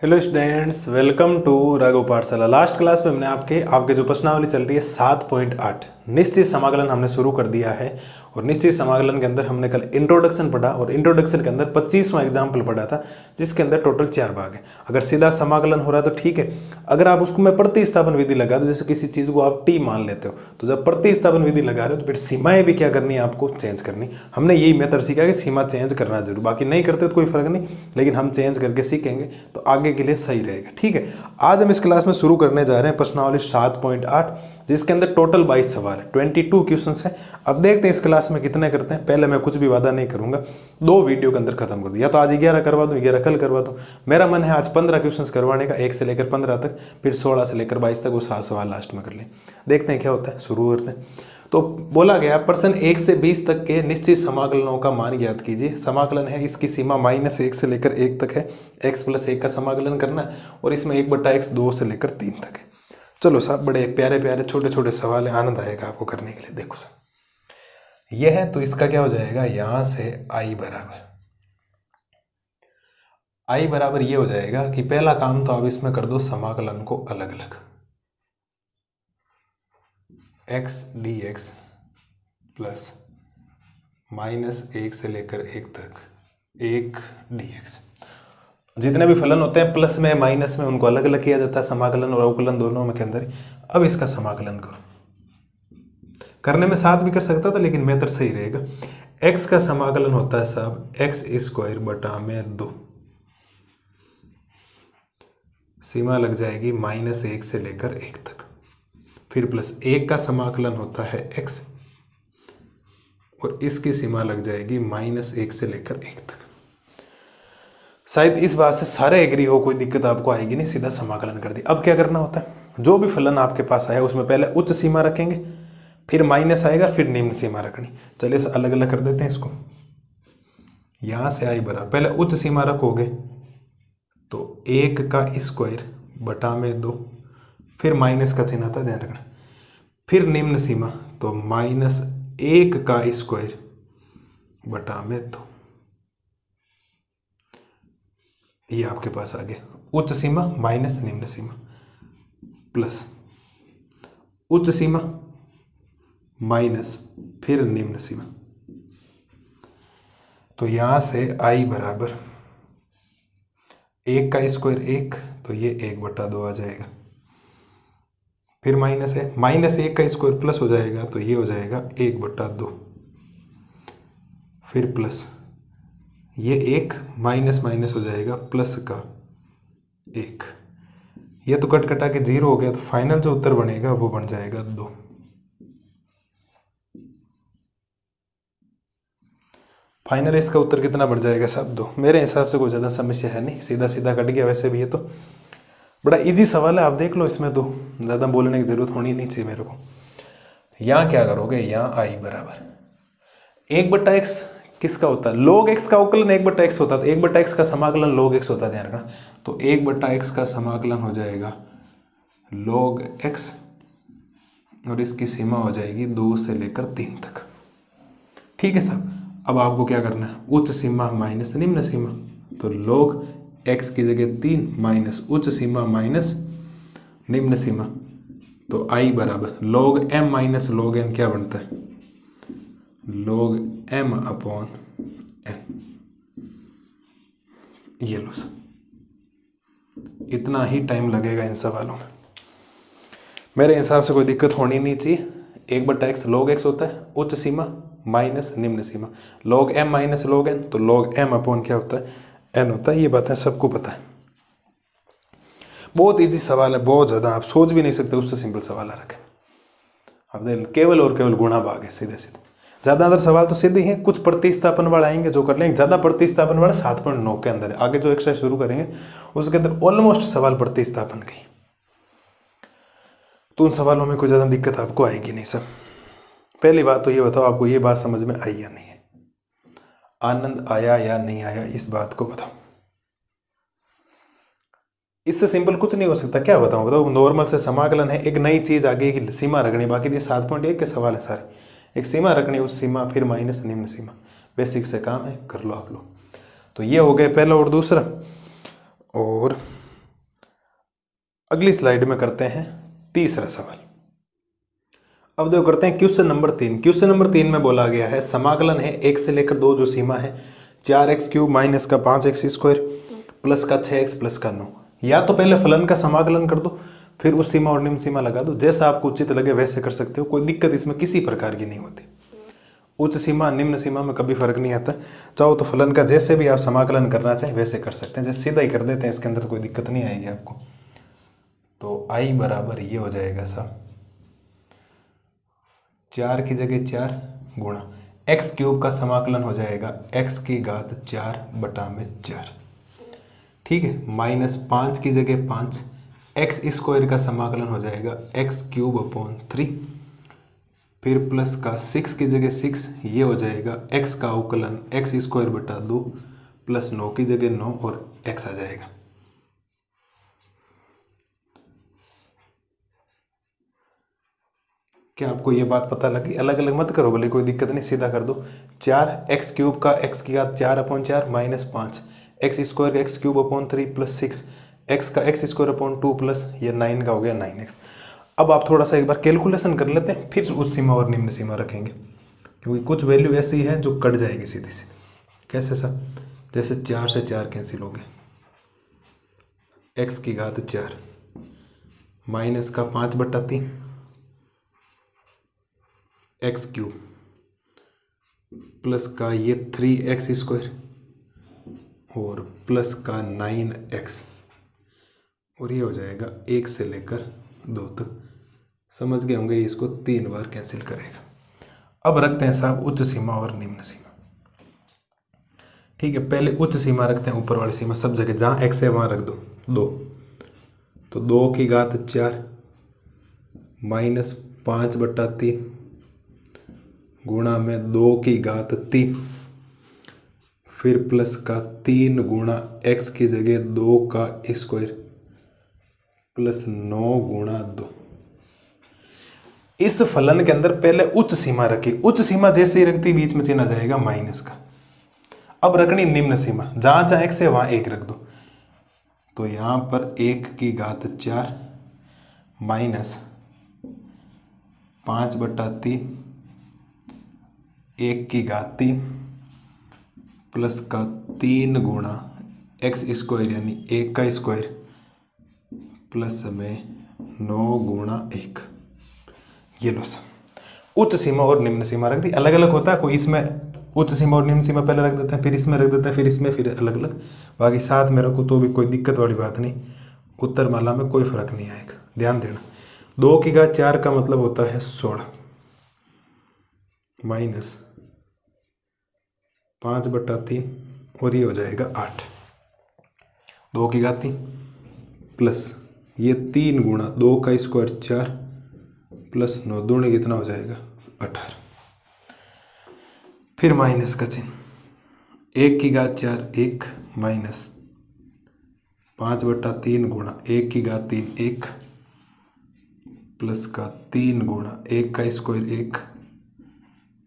Hello students, welcome to Raghav Pathshala. Last class में हमने आपके जो प्रश्नावली चल रही है 7.8 निश्चित समाकलन हमने शुरू कर दिया है। और निश्चित समाकलन के अंदर हमने कल इंट्रोडक्शन पढ़ा और इंट्रोडक्शन के अंदर 25वां एग्जाम्पल पढ़ा था, जिसके अंदर टोटल 4 भाग है। अगर सीधा समाकलन हो रहा है तो ठीक है, अगर आप उसको मैं प्रतिस्थापन विधि लगा दूं, जैसे किसी चीज़ को आप टी मान लेते हो, तो जब प्रतिस्थापन विधि लगा रहे हो तो फिर सीमाएं भी क्या करनी है, आपको चेंज करनी। हमने यही मेथड सीखा कि सीमा चेंज करना जरूर, बाकी नहीं करते तो कोई फर्क नहीं, लेकिन हम चेंज करके सीखेंगे तो आगे के लिए सही रहेगा। ठीक है, आज हम इस क्लास में शुरू करने जा रहे हैं प्रश्नावली 7.8, जिसके अंदर टोटल 22 सवाल है, 22 क्वेश्चन है। अब देखते हैं इस क्लास में कितने करते हैं। पहले मैं कुछ भी वादा नहीं करूंगा, 2 वीडियो के अंदर खत्म कर दूँ, या तो आज 11 करवा दूँ, 11 कल करवा दूँ। मेरा मन है आज 15 क्वेश्चन करवाने का, 1 से लेकर 15 तक, फिर 16 से लेकर 22 तक वो 7 सवाल लास्ट में कर लें। देखते हैं क्या होता है, शुरू करते हैं। तो बोला गया प्रश्न 1 से 20 तक के निश्चित समाकलनों का मान ज्ञात कीजिए। समाकलन है, इसकी सीमा -1 से लेकर 1 तक है, x + 1 का समाकलन करना है, और इसमें 1/x 2 से लेकर 3 तक है। चलो साहब, बड़े प्यारे प्यारे छोटे छोटे सवाल है, आनंद आएगा आपको करने के लिए। देखो साहब, यह है तो इसका क्या हो जाएगा, यहां से i बराबर ये हो जाएगा कि पहला काम तो आप इसमें कर दो समाकलन को अलग अलग, x dx प्लस -1 से लेकर 1 तक 1 dx। जितने भी फलन होते हैं प्लस में माइनस में, उनको अलग अलग किया जाता है, समाकलन और अवकलन दोनों में के अंदर। अब इसका समाकलन करो, करने में साथ भी कर सकता था, लेकिन मेथड सही रहेगा। x का समाकलन होता है साहब x² बटा में 2, सीमा लग जाएगी -1 से लेकर 1 तक, फिर प्लस 1 का समाकलन होता है x, और इसकी सीमा लग जाएगी -1 से लेकर 1 तक। शायद इस बात से सारे एग्री हो, कोई दिक्कत आपको आएगी नहीं, सीधा समाकलन कर दी। अब क्या करना होता है, जो भी फलन आपके पास आया उसमें पहले उच्च सीमा रखेंगे, फिर माइनस आएगा, फिर निम्न सीमा रखनी। चलिए अलग अलग कर देते हैं इसको। यहां से i बराबर, पहले उच्च सीमा रखोगे तो 1 का स्क्वायर बटा में 2, फिर माइनस का चिन्ह आता, ध्यान रखना। फिर निम्न सीमा तो -1 का स्क्वायर बटा में 2, ये आपके पास आ गया। उच्च सीमा माइनस निम्न सीमा, प्लस उच्च सीमा माइनस फिर निम्न सीमा। तो यहां से i बराबर 1 का स्क्वायर 1, तो ये 1/2 आ जाएगा। फिर माइनस है, -1 का स्क्वायर प्लस हो जाएगा, तो ये हो जाएगा 1/2। फिर प्लस ये 1 माइनस माइनस हो जाएगा, प्लस का 1, ये तो कट कटा के 0 हो गया, तो फाइनल जो उत्तर बनेगा वो बन जाएगा 2। फाइनल इसका उत्तर कितना बन जाएगा साहब, 2। मेरे हिसाब से कोई ज़्यादा समस्या है नहीं, सीधा सीधा कट गया। वैसे भी ये तो बड़ा इजी सवाल है, आप देख लो, इसमें तो ज़्यादा बोलने की जरूरत होनी नहीं चाहिए मेरे को। यहाँ क्या करोगे, यहाँ i बराबर 1/x किसका होता है, log x का अवकलन 1/x होता है, तो 1/x का समाकलन log x होता है, ध्यान रखना। तो 1/x का समाकलन हो जाएगा log x, और इसकी सीमा हो जाएगी 2 से लेकर 3 तक। ठीक है साहब, अब आपको क्या करना है, उच्च सीमा माइनस निम्न सीमा, तो log x की जगह 3 माइनस उच्च सीमा माइनस निम्न सीमा, तो i बराबर log m minus log n क्या बनता है, log m अपॉन n। ये लो सर, इतना ही टाइम लगेगा इन सवालों में। मेरे हिसाब से कोई दिक्कत होनी नहीं चाहिए। 1/x log x होता है, उच्च सीमा माइनस निम्न सीमा, log m minus log n, तो log m अपॉन क्या होता है, n होता है। ये बातें सबको पता है, बहुत इजी सवाल है, बहुत ज़्यादा आप सोच भी नहीं सकते, उससे सिंपल सवाल आ रखे। अब देख, केवल और केवल गुणा भाग है, सीधे सीधे। ज़्यादातर सवाल तो सीधे ही हैं, कुछ प्रतिस्थापन वाले आएंगे जो कर लेंगे, ज़्यादा प्रतिस्थापन वाले 7.9 के अंदर है। आगे जो एक्सरसाइज शुरू करेंगे उसके अंदर ऑलमोस्ट सवाल प्रतिस्थापन के, तो उन सवालों में कोई ज़्यादा दिक्कत आपको आएगी नहीं। सब पहली बात तो ये बताओ, आपको ये बात समझ में आई या नहीं है, आनंद आया या नहीं आया, इस बात को बताओ। इससे सिंपल कुछ नहीं हो सकता, क्या बताऊं, बताओ। नॉर्मल से समाकलन है, एक नई चीज आगे की सीमा रखनी, बाकी ये 7.1 के सवाल है सारे। एक सीमा रखनी, उस सीमा फिर माइनस निम्न सीमा, बेसिक से काम है, कर लो आप लोग। तो ये हो गए पहला और दूसरा। और अगली स्लाइड में करते हैं तीसरा सवाल। अब देखो करते हैं क्वेश्चन नंबर 3। क्वेश्चन नंबर 3 में बोला गया है समाकलन है 1 से लेकर 2 जो सीमा है 4x³ माइनस का 5x² प्लस का 6x प्लस का 9। या तो पहले फलन का समाकलन कर दो फिर उस सीमा और निम्न सीमा लगा दो, जैसा आपको उचित लगे वैसे कर सकते हो, कोई दिक्कत इसमें किसी प्रकार की नहीं होती। उच्च सीमा निम्न सीमा में कभी फर्क नहीं आता। चाहो तो फलन का जैसे भी आप समाकलन करना चाहें वैसे कर सकते हैं, जैसे सीधा ही कर देते हैं, इसके अंदर कोई दिक्कत नहीं आएगी आपको। तो आई बराबर ये हो जाएगा साहब 4 की जगह 4 गुणा x³ का समाकलन हो जाएगा x की घात 4/4, ठीक है, माइनस 5 की जगह 5 x² का समाकलन हो जाएगा x³/3, फिर प्लस का 6 की जगह 6 ये हो जाएगा x का अवकलन x²/2 प्लस 9 की जगह 9 और x आ जाएगा। क्या आपको ये बात पता लगी? अलग अलग मत करो भले, कोई दिक्कत नहीं, सीधा कर दो। 4x³ का x की घात 4/4 माइनस 5 x² का x³/3 प्लस 6 x का x²/2 प्लस ये 9 का हो गया 9x। अब आप थोड़ा सा एक बार कैलकुलेशन कर लेते हैं, फिर उच्च सीमा और निम्न सीमा रखेंगे, क्योंकि कुछ वैल्यू ऐसी है जो कट जाएगी सीधी सीधी। कैसे सा? जैसे 4 से 4 कैंसिल हो गए, x की घात 4 माइनस का 5/3 x³ प्लस का ये 3x² और प्लस का 9x, और ये हो जाएगा 1 से लेकर 2 तक। समझ गए होंगे, इसको 3 बार कैंसिल करेगा। अब रखते हैं साहब उच्च सीमा और निम्न सीमा। ठीक है, पहले उच्च सीमा रखते हैं, ऊपर वाली सीमा सब जगह जहाँ x है वहाँ रख दो 2। तो 2 की घात 4 माइनस 5/3 गुणा में 2 की घात 3 फिर प्लस का 3 गुणा x की जगह 2 का स्क्वायर प्लस 9 गुणा 2। इस फलन के अंदर पहले उच्च सीमा रखी, उच्च सीमा जैसे ही रखती बीच में चिन्ह आ जाएगा माइनस का। अब रखनी निम्न सीमा, जहां जहां x है वहां 1 रख दो। तो यहां पर 1 की घात 4 माइनस 5/3 1 की घात 3 प्लस का 3 गुणा x² यानी 1 का स्क्वायर प्लस में 9 गुणा 1। ये लो सब उच्च सीमा और निम्न सीमा रख दी। अलग अलग होता है, कोई इसमें उच्च सीमा और निम्न सीमा पहले रख देते हैं, फिर इसमें रख देते हैं, फिर इसमें, फिर अलग अलग, बाकी साथ में रखो तो भी कोई दिक्कत वाली बात नहीं। उत्तर माला में कोई फर्क नहीं आएगा, ध्यान देना। 2 की घात 4 का मतलब होता है 16 माइनस 5/3 और ये हो जाएगा 8। 2 की घात 3 प्लस ये 3 गुणा 2 का स्क्वायर 4 प्लस 9 दूनी कितना हो जाएगा 18। फिर माइनस का चिन्ह, 1 की घात 4 1 माइनस 5/3 गुणा 1 की घात 3 1 प्लस का 3 गुणा 1 का स्क्वायर 1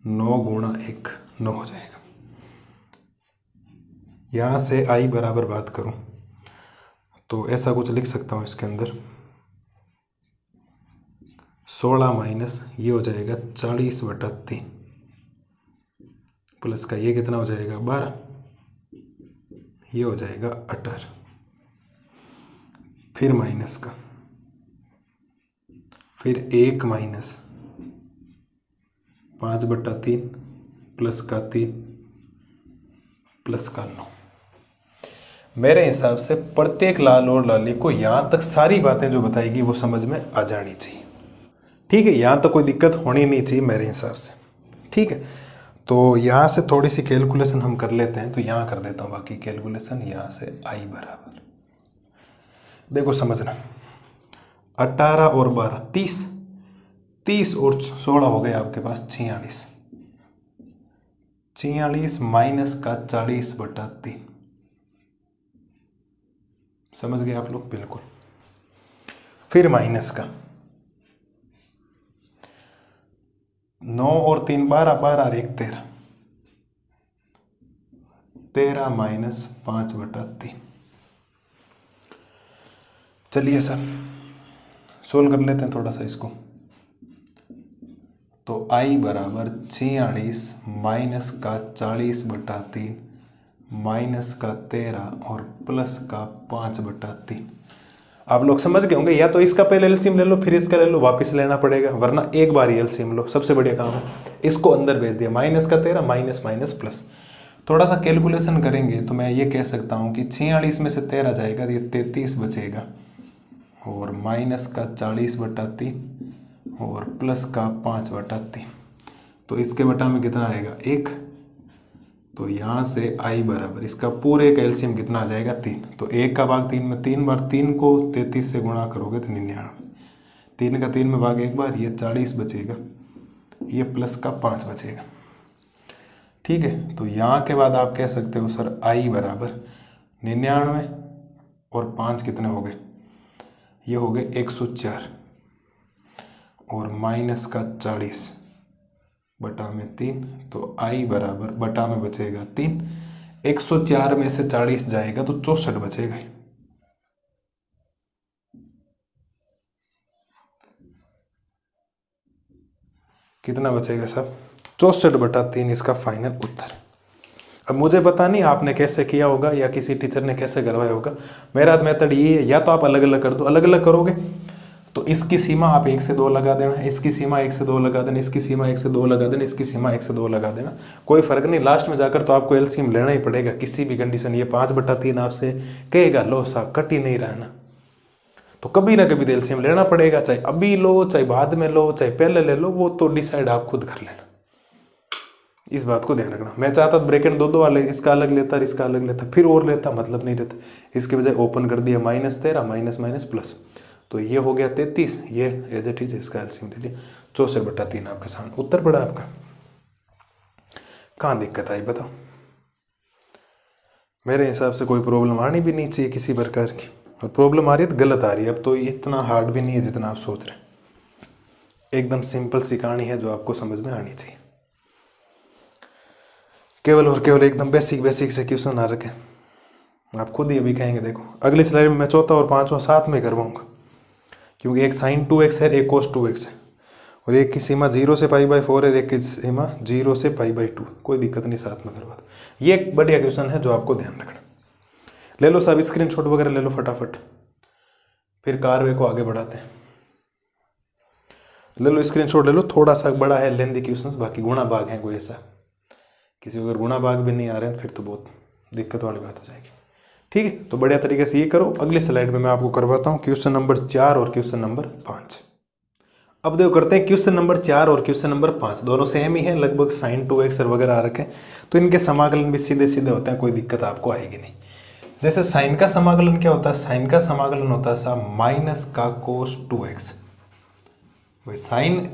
9 गुणा 1 9 हो जाएगा। यहाँ से आई बराबर बात करूँ तो ऐसा कुछ लिख सकता हूँ, इसके अंदर 16 माइनस ये हो जाएगा 40/3 प्लस का ये कितना हो जाएगा 12, ये हो जाएगा 18। फिर माइनस का, फिर 1 माइनस 5/3 प्लस का 3 प्लस का 9। मेरे हिसाब से प्रत्येक लाल और लाली को यहाँ तक सारी बातें जो बताएगी वो समझ में आ जानी चाहिए। ठीक है, यहाँ तो कोई दिक्कत होनी नहीं चाहिए मेरे हिसाब से। ठीक है, तो यहाँ से थोड़ी सी कैलकुलेशन हम कर लेते हैं, तो यहाँ कर देता हूँ बाकी कैलकुलेशन। यहाँ से आई बराबर, देखो समझना, 18 और 12 30, 30 और 16 हो गए आपके पास 46, 46 माइनस का 40/3। समझ गए आप लोग? बिल्कुल। फिर माइनस का 9 और 3 12, 12 और 1 13, 13 माइनस 5/3। चलिए सर सोल्व कर लेते हैं थोड़ा सा इसको। तो I बराबर 46 माइनस का 40/3 माइनस का 13 और प्लस का 5/3। आप लोग समझ गए होंगे, या तो इसका पहले एलसीएम ले लो फिर इसका ले लो, वापस लेना पड़ेगा, वरना एक बार ही एलसीएम लो, सबसे बढ़िया काम है। इसको अंदर भेज दिया, माइनस का 13 माइनस माइनस प्लस। थोड़ा सा कैलकुलेशन करेंगे तो मैं ये कह सकता हूँ कि 46 में से 13 जाएगा तो ये 33 बचेगा, और माइनस का 40/3 और प्लस का 5/3। तो इसके बटा में कितना आएगा 1। तो यहाँ से I बराबर इसका पूरे का एलसीएम कितना आ जाएगा 3। तो 1 का भाग 3 में 3 बार, 3 को 33 से गुणा करोगे तो 99। 3 का 3 में भाग एक बार, ये 40 बचेगा, ये प्लस का 5 बचेगा। ठीक है, तो यहाँ के बाद आप कह सकते हो सर I बराबर 99 और 5 कितने हो गए, ये हो गए 104 और माइनस का 40 बटा में 3। तो I बराबर बटा में बचेगा 3, 104 में से 40 जाएगा तो 64 बचेगा। कितना बचेगा साहब, 64/3 इसका फाइनल उत्तर। अब मुझे पता नहीं आपने कैसे किया होगा या किसी टीचर ने कैसे करवाया होगा, मेरा मेथड ये है, या तो आप अलग अलग कर दो, अलग अलग करोगे तो इसकी सीमा आप 1 से 2 लगा देना, इसकी सीमा 1 से 2 लगा देना, इसकी सीमा 1 से 2 लगा देना, इसकी सीमा 1 से 2 लगा देना, कोई फर्क नहीं। लास्ट में जाकर तो आपको एलसीएम लेना ही पड़ेगा किसी भी कंडीशन। ये 5/3 आपसे कहेगा लो साहब कट ही नहीं रहा ना, तो कभी ना कभी तो एलसीएम लेना पड़ेगा, चाहे अभी लो चाहे बाद में लो चाहे पहले ले लो, वो तो डिसाइड आप खुद कर लेना। इस बात को ध्यान रखना। मैं चाहता तो ब्रैकेट दो वाले, इसका अलग लेता इसका अलग लेता, फिर और लेता, मतलब नहीं रहता। इसके बजाय ओपन कर दिया, -13 माइनस माइनस प्लस, तो ये हो गया 33, ये एज इट इज इसका एलसीएम ले लिया, 64/3 आपके सामने उत्तर पड़ा आपका। कहाँ दिक्कत आई बताओ? मेरे हिसाब से कोई प्रॉब्लम आनी भी नहीं चाहिए किसी प्रकार की, और प्रॉब्लम आ रही है तो गलत आ रही है। अब तो इतना हार्ड भी नहीं है जितना आप सोच रहे हैं, एकदम सिंपल सी कहानी है जो आपको समझ में आनी चाहिए। केवल और केवल एकदम बेसिक से क्वेश्चन आ रखे, आप खुद ही अभी कहेंगे। देखो अगली स्लाइड में मैं चौथा और पांचवा साथ में करवाऊंगा, क्योंकि एक sin 2x है, एक cos 2x है, और एक की सीमा 0 से π/4 है, एक की सीमा 0 से π/2। कोई दिक्कत नहीं, साथ में करवा दो। ये एक बढ़िया क्वेश्चन है जो आपको ध्यान रखना। ले लो सब स्क्रीनशॉट वगैरह ले लो फटाफट, फिर कार्य को आगे बढ़ाते हैं। ले लो स्क्रीनशॉट ले लो, थोड़ा सा बड़ा है लेंदी क्वेश्चन, बाकी गुणा भाग है कोई ऐसा, किसी को अगर गुणा भाग भी नहीं आ रहे हैं फिर तो बहुत दिक्कत वाली बात हो जाएगी। ठीक है, तो बढ़िया तरीके से ये करो। अगली स्लाइड में मैं आपको करवाता हूँ क्वेश्चन नंबर 4 और क्वेश्चन नंबर 5। अब देखो करते हैं क्वेश्चन नंबर 4 और क्वेश्चन नंबर 5, दोनों सेम ही है, लगभग sin 2x वगैरह आ रखे हैं, तो इनके समाकलन भी सीधे सीधे होते हैं, कोई दिक्कत आपको आएगी नहीं। जैसे साइन का समाकलन क्या होता है, साइन का समाकलन होता है साहब माइनस का cos 2x। भाई साइन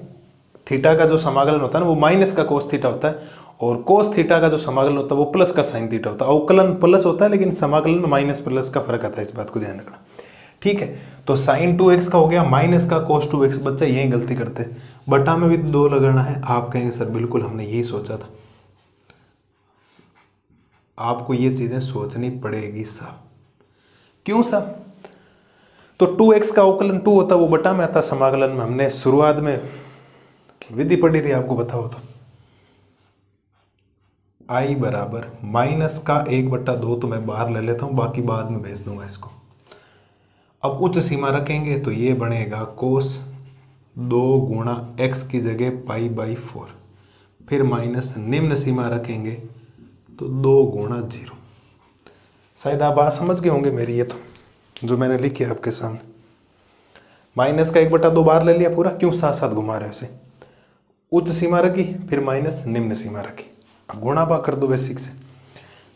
थीटा का जो समाकलन होता है ना वो माइनस का cos थीटा होता है, और कोस थीटा का जो समाकलन होता है वो प्लस का साइन थीटा होता है। अवकलन प्लस होता है लेकिन समाकलन में माइनस प्लस का फर्क आता है, इस बात को ध्यान रखना। ठीक है, तो sin 2x का हो गया माइनस का cos 2x। बच्चा यही गलती करते हैं, बटा में भी 2 लगाना है। आप कहेंगे सर बिल्कुल हमने यही सोचा था। आपको ये चीजें सोचनी पड़ेगी साहब। क्यों साहब? तो 2x का अवकलन 2 होता है, वो बटा में आता समाकलन में। हमने शुरुआत में विधि पढ़ी थी, आपको बताओ तो I बराबर माइनस का 1/2 तो मैं बाहर ले लेता हूँ, बाकी बाद में भेज दूंगा इसको। अब उच्च सीमा रखेंगे तो ये बनेगा cos 2 गुणा x की जगह π/4, फिर माइनस निम्न सीमा रखेंगे तो 2 गुणा 0। शायद आप बात समझ गए होंगे मेरी, ये तो जो मैंने लिखी है आपके सामने। माइनस का 1/2 बाहर ले लिया पूरा, क्यों साथ साथ घुमा रहे उसे। उच्च सीमा रखी, फिर माइनस निम्न सीमा रखी। अब गुणा भाग कर दो बेसिक से।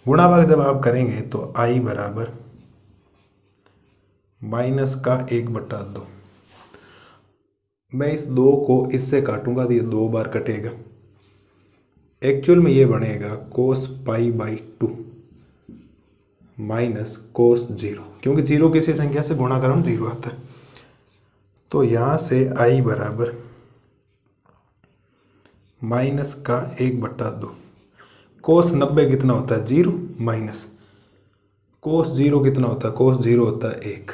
गुणा भाग जब आप करेंगे तो I बराबर माइनस का 1/2। मैं इस 2 को इससे काटूंगा तो ये 2 बार कटेगा। एक्चुअल में ये बनेगा cos π/2 माइनस cos 0, क्योंकि 0 किसी संख्या से गुणा करो 0 आता है। तो यहाँ से I बराबर माइनस का 1/2। cos 90 कितना होता है 0, माइनस cos 0 कितना होता है, cos 0 होता है 1।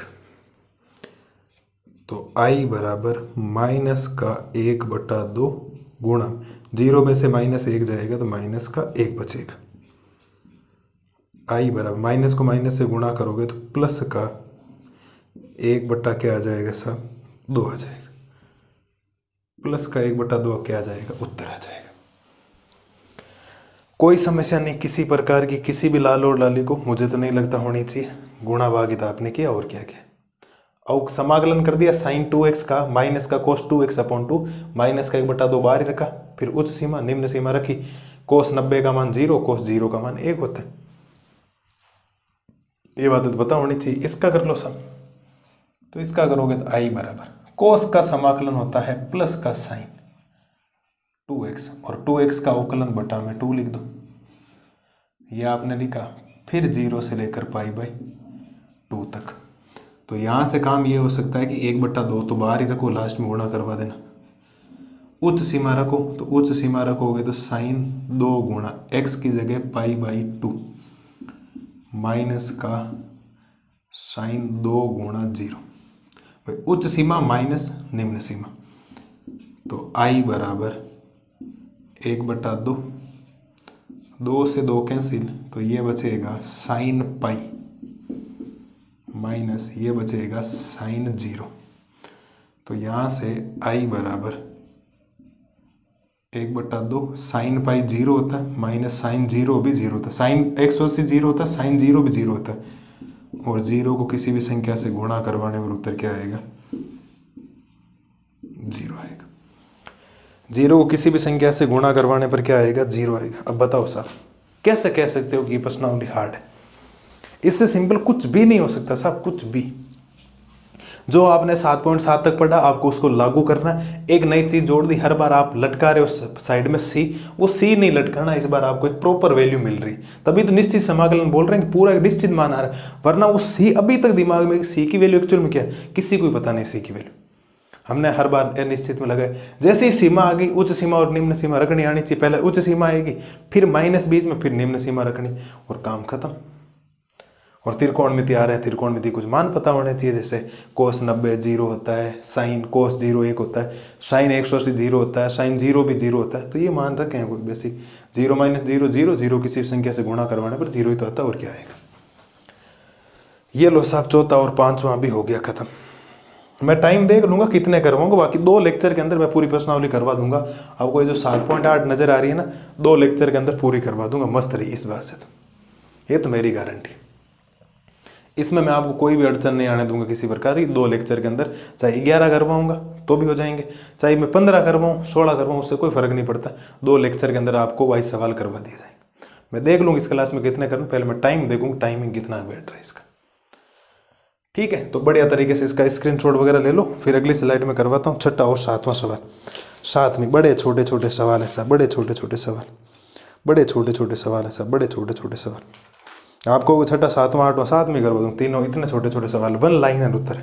तो i बराबर माइनस का 1/2 गुणा, 0 में से -1 जाएगा तो माइनस का 1 बचेगा। i बराबर माइनस को माइनस से गुणा करोगे तो प्लस का 1 क्या आ जाएगा साहब, 2 आ जाएगा। प्लस का 1/2 क्या आ जाएगा, उत्तर आ जाएगा। कोई समस्या नहीं किसी प्रकार की, किसी भी लाल और लाली को, मुझे तो नहीं लगता होनी चाहिए। गुणा भागिता आपने किया और क्या किया, और समाकलन कर दिया sin 2x का माइनस का cos 2x/2, माइनस का 1/2 बाहर ही रखा, फिर उच्च सीमा निम्न सीमा रखी। cos 90 का मान 0, cos 0 का मान 1 होता है। ये बात तो पता होनी चाहिए। इसका कर लो सब, तो इसका करोगे तो i बराबर cos का समाकलन होता है प्लस का sin 2x, और 2x का अवकलन बटा में 2 लिख दो, ये आपने लिखा। फिर 0 से लेकर π/2 तक। तो यहाँ से काम ये हो सकता है कि 1/2 तो बाहर ही रखो, लास्ट में गुणा करवा देना। उच्च सीमा रखो, तो उच्च सीमा रखोगे तो sin 2 गुणा x की जगह π/2 माइनस का sin 2 गुणा 0। भाई उच्च सीमा माइनस निम्न सीमा, तो i बराबर 1/2, 2 से 2 कैंसिल, तो ये बचेगा sin π माइनस ये बचेगा sin 0। तो यहाँ से i बराबर 1/2, sin π 0 होता है, माइनस sin 0 भी 0 होता है, sin x 0 होता है, sin 0 भी 0 होता है, और 0 को किसी भी संख्या से गुणा करवाने पर उत्तर क्या आएगा, 0 आएगा। 0 को किसी भी संख्या से गुणा करवाने पर क्या आएगा, 0 आएगा। अब बताओ सर कैसे कह सकते हो कि ये प्रश्नावली हार्ड है? इससे सिंपल कुछ भी नहीं हो सकता साहब, कुछ भी। जो आपने 7.7 तक पढ़ा आपको उसको लागू करना। एक नई चीज जोड़ दी, हर बार आप लटका रहे हो साइड में सी, वो सी नहीं लटकाना, इस बार आपको एक प्रॉपर वैल्यू मिल रही। तभी तो निश्चित समाकलन बोल रहे हैं कि पूरा निश्चित मान आ रहा है, वरना वो सी अभी तक दिमाग में, सी की वैल्यू एक्चुअल में क्या है किसी को पता नहीं। सी की वैल्यू हमने हर बार अनिश्चित में लगाए। जैसे ही सीमा आ गई, उच्च सीमा और निम्न सीमा रखनी आनी चाहिए। पहले उच्च सीमा आएगी, फिर माइनस बीच में, फिर निम्न सीमा रखनी, और काम खत्म। और त्रिकोणमिति आ रहे हैं, त्रिकोणमिति कुछ मान पता होने चाहिए, जैसे cos 90 0 होता है, sin cos 0 1 होता है, sin 180 0 होता है, sin 0 भी 0 होता है। तो ये मान रखे हैं कोई बेसिक। 0 - 0 0 0 किसी संख्या से गुणा करवाने पर 0 ही तो आता है, और क्या आएगा। ये लो साहब, चौथा और पांचवा भी हो गया खत्म। मैं टाइम देख लूंगा कितने करवाऊंगा, बाकी 2 लेक्चर के अंदर मैं पूरी प्रश्नावली करवा दूंगा। आपको ये जो 7.8 नजर आ रही है ना, 2 लेक्चर के अंदर पूरी करवा दूंगा, मस्त रही इस बात से। तो ये तो मेरी गारंटी, इसमें मैं आपको कोई भी अड़चन नहीं आने दूंगा किसी प्रकार की। 2 लेक्चर के अंदर चाहे 11 करवाऊंगा तो भी हो जाएंगे, चाहे मैं 15 करवाऊँ 16 करवाऊँ, उससे कोई फर्क नहीं पड़ता। 2 लेक्चर के अंदर आपको 22 सवाल करवा दिए जाएंगे। मैं देख लूँगा इस क्लास में कितने करूँ, पहले मैं टाइम देखूँगा, टाइमिंग कितना बैठ रहा है इसका। ठीक है, तो बढ़िया तरीके से इसका स्क्रीनशॉट वगैरह ले लो। फिर अगली स्लाइड में करवाता हूँ 6ठा और 7वां सवाल। 7 में बड़े छोटे छोटे सवाल है साहब, बड़े छोटे छोटे सवाल, बड़े छोटे छोटे सवाल है साहब, बड़े छोटे छोटे सवाल। आपको 6ठा 7वां 8वां 7 में करवा दूँ, तीनों इतने छोटे छोटे सवाल, 1 लाइन है उत्तर।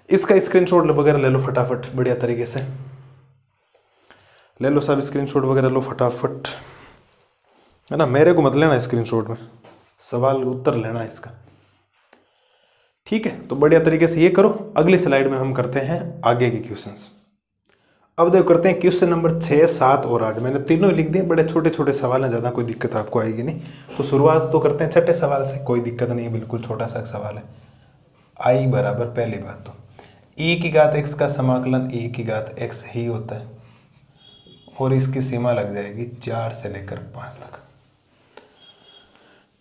इसका स्क्रीनशॉट वगैरह ले लो फटाफट, बढ़िया तरीके से ले लो सब स्क्रीनशॉट वगैरह लो फटाफट, है ना। मेरे को मत लेना स्क्रीनशॉट में, सवाल उत्तर लेना इसका। ठीक है, तो बढ़िया तरीके से ये करो। अगली स्लाइड में हम करते हैं आगे के क्वेश्चंस। अब देखो करते हैं क्वेश्चन नंबर 6, 7 और 8। मैंने तीनों लिख दिए, बड़े छोटे छोटे सवाल हैं, ज़्यादा कोई दिक्कत आपको आएगी नहीं। तो शुरुआत तो करते हैं 6ठे सवाल से, कोई दिक्कत नहीं है, बिल्कुल छोटा सा सवाल है। आई बराबर, पहली बात तो e⁻x का समाकलन e⁻x ही होता है, और इसकी सीमा लग जाएगी 4 से लेकर 5 तक।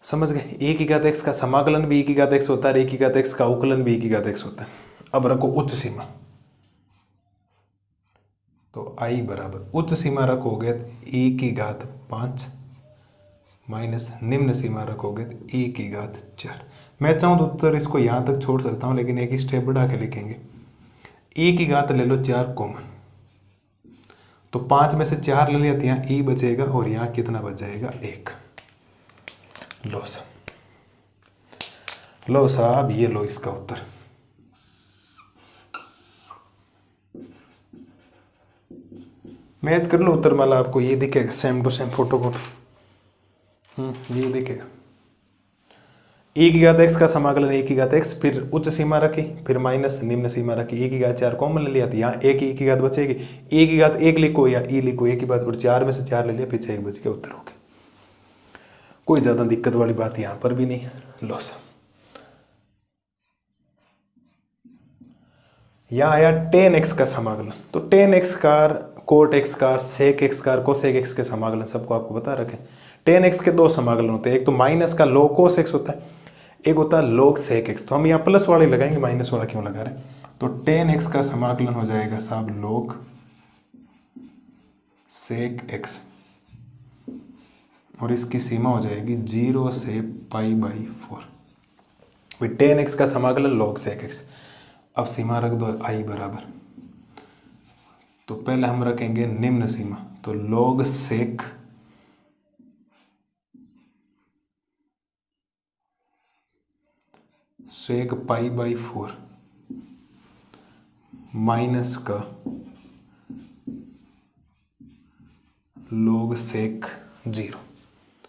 समझ गए, e⁻x का समाकलन भी e⁻x होता है, e⁻x का अवकलन भी e⁻x होता है। अब रखो उच्च सीमा, तो i बराबर उच्च सीमा रखोगे e⁻5 माइनस निम्न सीमा रखोगे e⁻4। मैं चाहूँ तो उत्तर इसको यहाँ तक छोड़ सकता हूँ, लेकिन एक ही स्टेप बढ़ा के लिखेंगे। e⁻⁴ ले लो 4 कॉमन, तो 5 में से 4 ले लिया तो यहाँ e बचेगा, और यहाँ कितना बच जाएगा 1। लो साहब, ये लो इसका उत्तर। मैच कर लो उत्तर, माला आपको ये दिखेगा, same to same photo copy, ये दिखेगा। e की घात x का समाकलन e की घात x, फिर उच्च सीमा रखी, फिर माइनस निम्न सीमा रखी, e की घात 4 कॉमन ले लिया, तो यहाँ एक e की घात बचेगी, e की घात 1 लिखो या e लिखो एक ही बात, और 4 में से 4 ले लिया, पीछे 1 बच गया, उत्तर हो गया। कोई ज़्यादा दिक्कत वाली बात यहाँ पर भी नहीं। लो सर, यहाँ आया tan x का समाकलन, तो tan x कार, कोट x कार, सेक x कार, कोसेक x के समाकलन सबको आपको बता रखे। tan x के दो समाकलन होते हैं, एक तो माइनस का log cos x होता है, एक होता है log sec x। तो हम यहाँ प्लस वाले लगाएंगे, माइनस वाला क्यों लगा रहे हैं। तो tan x का समाकलन हो जाएगा साहब log sec x, और इसकी सीमा हो जाएगी 0 से π/4। tan x का समाकलन log sec x। अब सीमा रख दो i बराबर, तो पहले हम रखेंगे निम्न सीमा, तो log sec π/4 माइनस का log sec 0,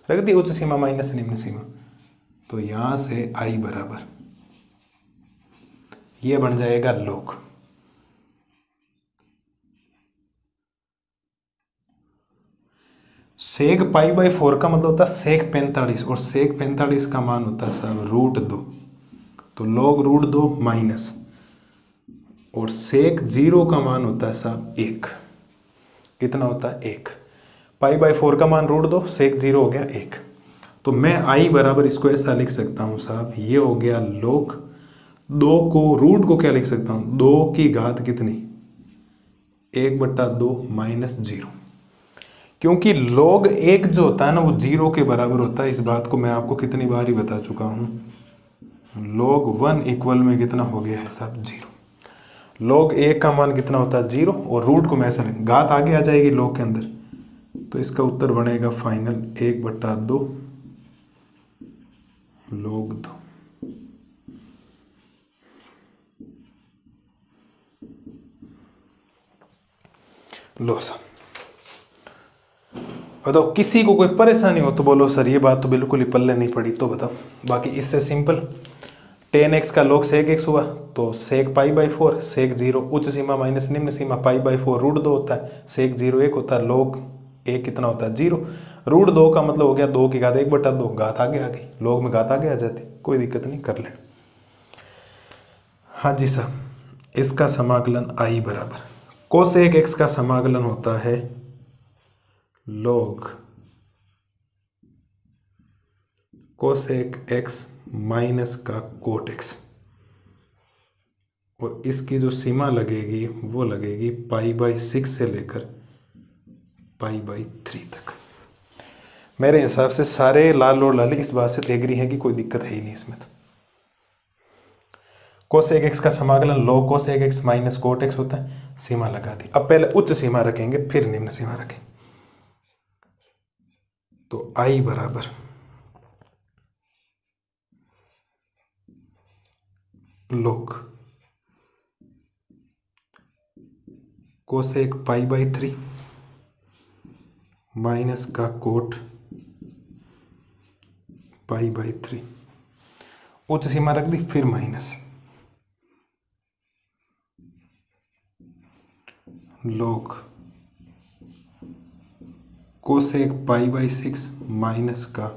रख दी उच्च सीमा माइनस निम्न सीमा, तो यहां से i बराबर ये बन जाएगा log sec π/4 का मतलब होता है sec 45, और sec 45 का मान होता है साहब √2, तो log √2 माइनस, और sec 0 का मान होता है साहब 1। कितना होता है 1। π/4 का मान √2, sec 0 हो गया 1। तो मैं i बराबर इसको ऐसा लिख सकता हूँ साहब, ये हो गया log 2 को रूट को क्या लिख सकता हूँ, 2 की घात कितनी 1/2 माइनस 0, क्योंकि log 1 जो होता है ना वो 0 के बराबर होता है। इस बात को मैं आपको कितनी बार ही बता चुका हूँ। log 1 इक्वल में कितना हो गया है साहब 0। log 1 का मान कितना होता है 0, और रूट को मैं ऐसा लिख, घात आगे आ जाएगी log के अंदर, तो इसका उत्तर बनेगा फाइनल 1/2 log 2। लो सर, बताओ किसी को कोई परेशानी हो तो बोलो सर ये बात तो बिल्कुल ही पल्ले नहीं पड़ी, तो बताओ। बाकी इससे सिंपल, tan x का log sec x हुआ, तो sec π/4, sec 0 उच्च सीमा माइनस निम्न सीमा, π/4 √2 होता है, sec 0 1 होता है, log 1 कितना होता है 0, √2 का मतलब हो गया 2 की घात 1/2, घात आगे आ गई, log में घात आगे आ जाती, कोई दिक्कत नहीं, कर लें। हाँ जी साहब, इसका समाकलन i बराबर कोसेक x का समाकलन होता है log कोसेक x माइनस का कोट x, और इसकी जो सीमा लगेगी वो लगेगी π/6 से लेकर π/3 तक। मेरे हिसाब से सारे लाल और लाली इस बात से एग्री हैं कि कोई दिक्कत है ही नहीं इसमें। तो कोसेक x का समाकलन log cosec x minus cot x होता है, सीमा लगा दी। अब पहले उच्च सीमा रखेंगे फिर निम्न सीमा रखेंगे, तो i बराबर log कोसेक π/3 माइनस का कोट π/3, उच्च सीमा रख दी, फिर माइनस log कोसेक π/6 माइनस का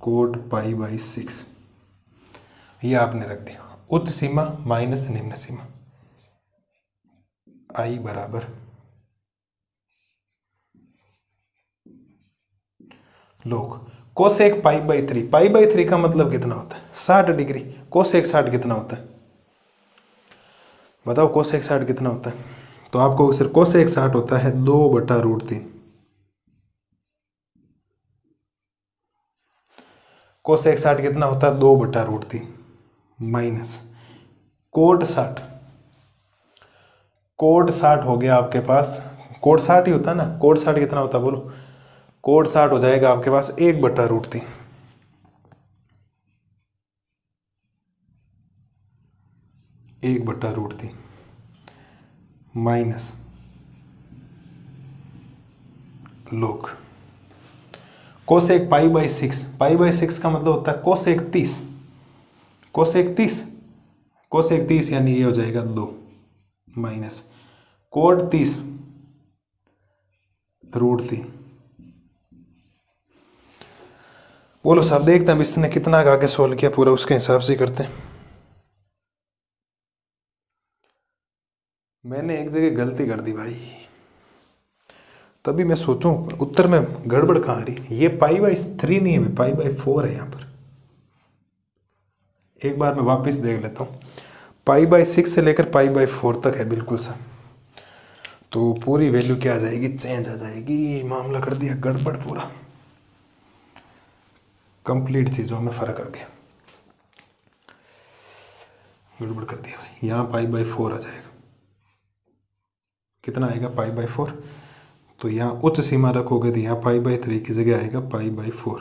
कोट π/6, ये आपने रख दिया। उच्च सीमा माइनस निम्न सीमा, i बराबर log कोसेक π/3, π/3 का मतलब कितना होता है 60 डिग्री, कोसेक 60 कितना होता है बताओ, कोसेक 60 कितना होता है। तो आपको सिर्फ कोसेक 60 होता है 2/√3, कोसेक 60 कितना होता है 2/√3 माइनस कोट 60, कोट 60 हो गया आपके पास, कोट 60 ही होता है ना, कोट 60 कितना होता है बोलो, कोट 60 हो जाएगा आपके पास 1/√3, minus log cosec pi by 6, pi by 6 का मतलब होता है कोसेक 30, कोसेक 30, कोसेक 30 यानी ये हो जाएगा 2 माइनस कोड 30 √3। बोलो साहब, देखते हैं अब इसने कितना आगे सोल्व किया, पूरा उसके हिसाब से करते हैं। मैंने एक जगह गलती कर दी भाई, तभी मैं सोचूं उत्तर में गड़बड़ कहाँ आ रही। ये पाई बाई 3 नहीं है, पाई बाई 4 है यहाँ पर। एक बार मैं वापस देख लेता हूँ। पाई बाई 6 से लेकर पाई बाई 4 तक है बिल्कुल सा, तो पूरी वैल्यू क्या आ जाएगी, चेंज आ जाएगी। मामला कर दिया गड़बड़ पूरा, कंप्लीट चीज़ों में फ़र्क आ गया, गड़बड़ कर दिया भाई। यहाँ पाई बाई 4 आ जाएगा, कितना आएगा पाई बाई 4, तो यहाँ उच्च सीमा रखोगे तो यहाँ पाई बाई 3 की जगह आएगा पाई बाई 4,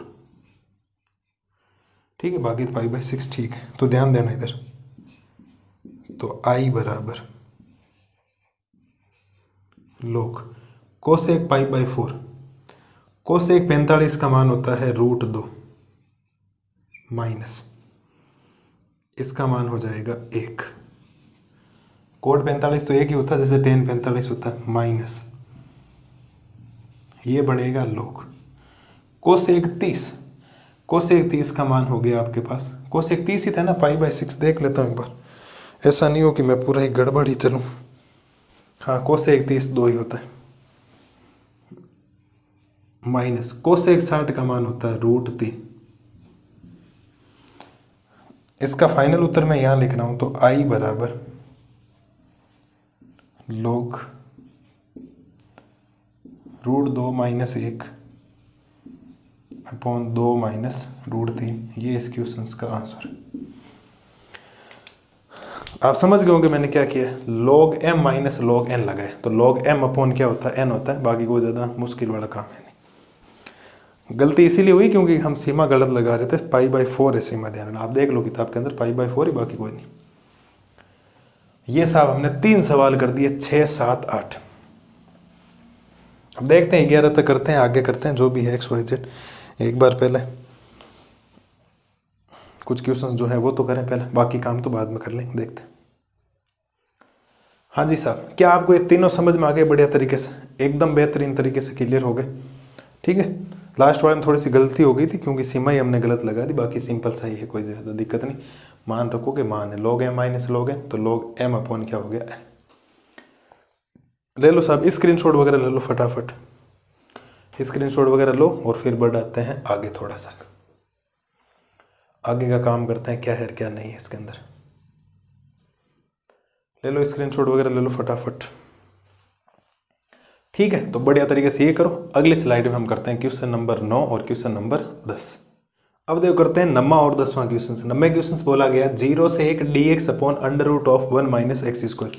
ठीक है। बाकी तो पाई बाई 6 ठीक है। तो ध्यान देना इधर, तो आई बराबर लोग कोसेक पाई बाई 4, कोसेक 45 का मान होता है √2 माइनस इसका मान हो जाएगा 1। कोड 45 तो एक ही होता है जैसे tan 45 होता है, माइनस ये बनेगा लोग कोसेक 30, कोसेक 30 का मान हो गया आपके पास, कोसेक 30 ही था ना, पाई बाई 6 देख लेता हूँ एक बार, ऐसा नहीं हो कि मैं पूरा ही गड़बड़ ही चलूँ। हाँ, कोसेक 30 2 ही होता है, माइनस कोसेक 60 का मान होता है √3। इसका फाइनल उत्तर मैं यहाँ लिख रहा हूँ, तो आई बराबर लोग √2 माइनस 1 अपॉन 2 माइनस √3, ये इस क्वेश्चन का आंसर है। आप समझ गए होंगे मैंने क्या किया, log m minus log n लगाए, तो log m अपॉन क्या होता है, n होता है, बाकी कोई ज़्यादा मुश्किल वाला काम है नहीं। गलती इसीलिए हुई क्योंकि हम सीमा गलत लगा रहे थे, पाई बाई 4 है सीमा, ध्यान आप देख लो किताब के अंदर पाई बाई 4 ही, बाकी कोई नहीं। ये साहब हमने 3 सवाल कर दिए, 6, 7, 8। अब देखते हैं 11 तक करते हैं, आगे करते हैं जो भी है XYZ। एक बार पहले कुछ क्वेश्चंस जो है वो तो करें पहले, बाकी काम तो बाद में कर लेंगे, देखते हैं। हाँ जी साहब, क्या आपको ये तीनों समझ में आ गए बढ़िया तरीके से, एकदम बेहतरीन तरीके से क्लियर हो गए, ठीक है। लास्ट वाले में थोड़ी सी गलती हो गई थी क्योंकि सीमा ही हमने गलत लगा दी, बाकी सिंपल सही है, कोई ज़्यादा दिक्कत नहीं। मान रखोगे मान है log m minus log n, तो log m अपॉन क्या हो गया n। ले लो साहब स्क्रीनशॉट वगैरह ले लो, फटाफट स्क्रीनशॉट वगैरह लो और फिर बढ़ाते हैं आगे, थोड़ा सा आगे का काम करते हैं, क्या है क्या नहीं है इसके अंदर। ले लो स्क्रीनशॉट वगैरह ले लो फटाफट, ठीक है। तो बढ़िया तरीके से ये करो। अगली स्लाइड में हम करते हैं क्वेश्चन नंबर 9 और क्वेश्चन नंबर 10। अब देखो करते हैं 9वां और 10वां क्वेश्चन। 9वें क्वेश्चन बोला गया 0 से 1 dx अपॉन √1 माइनस x²।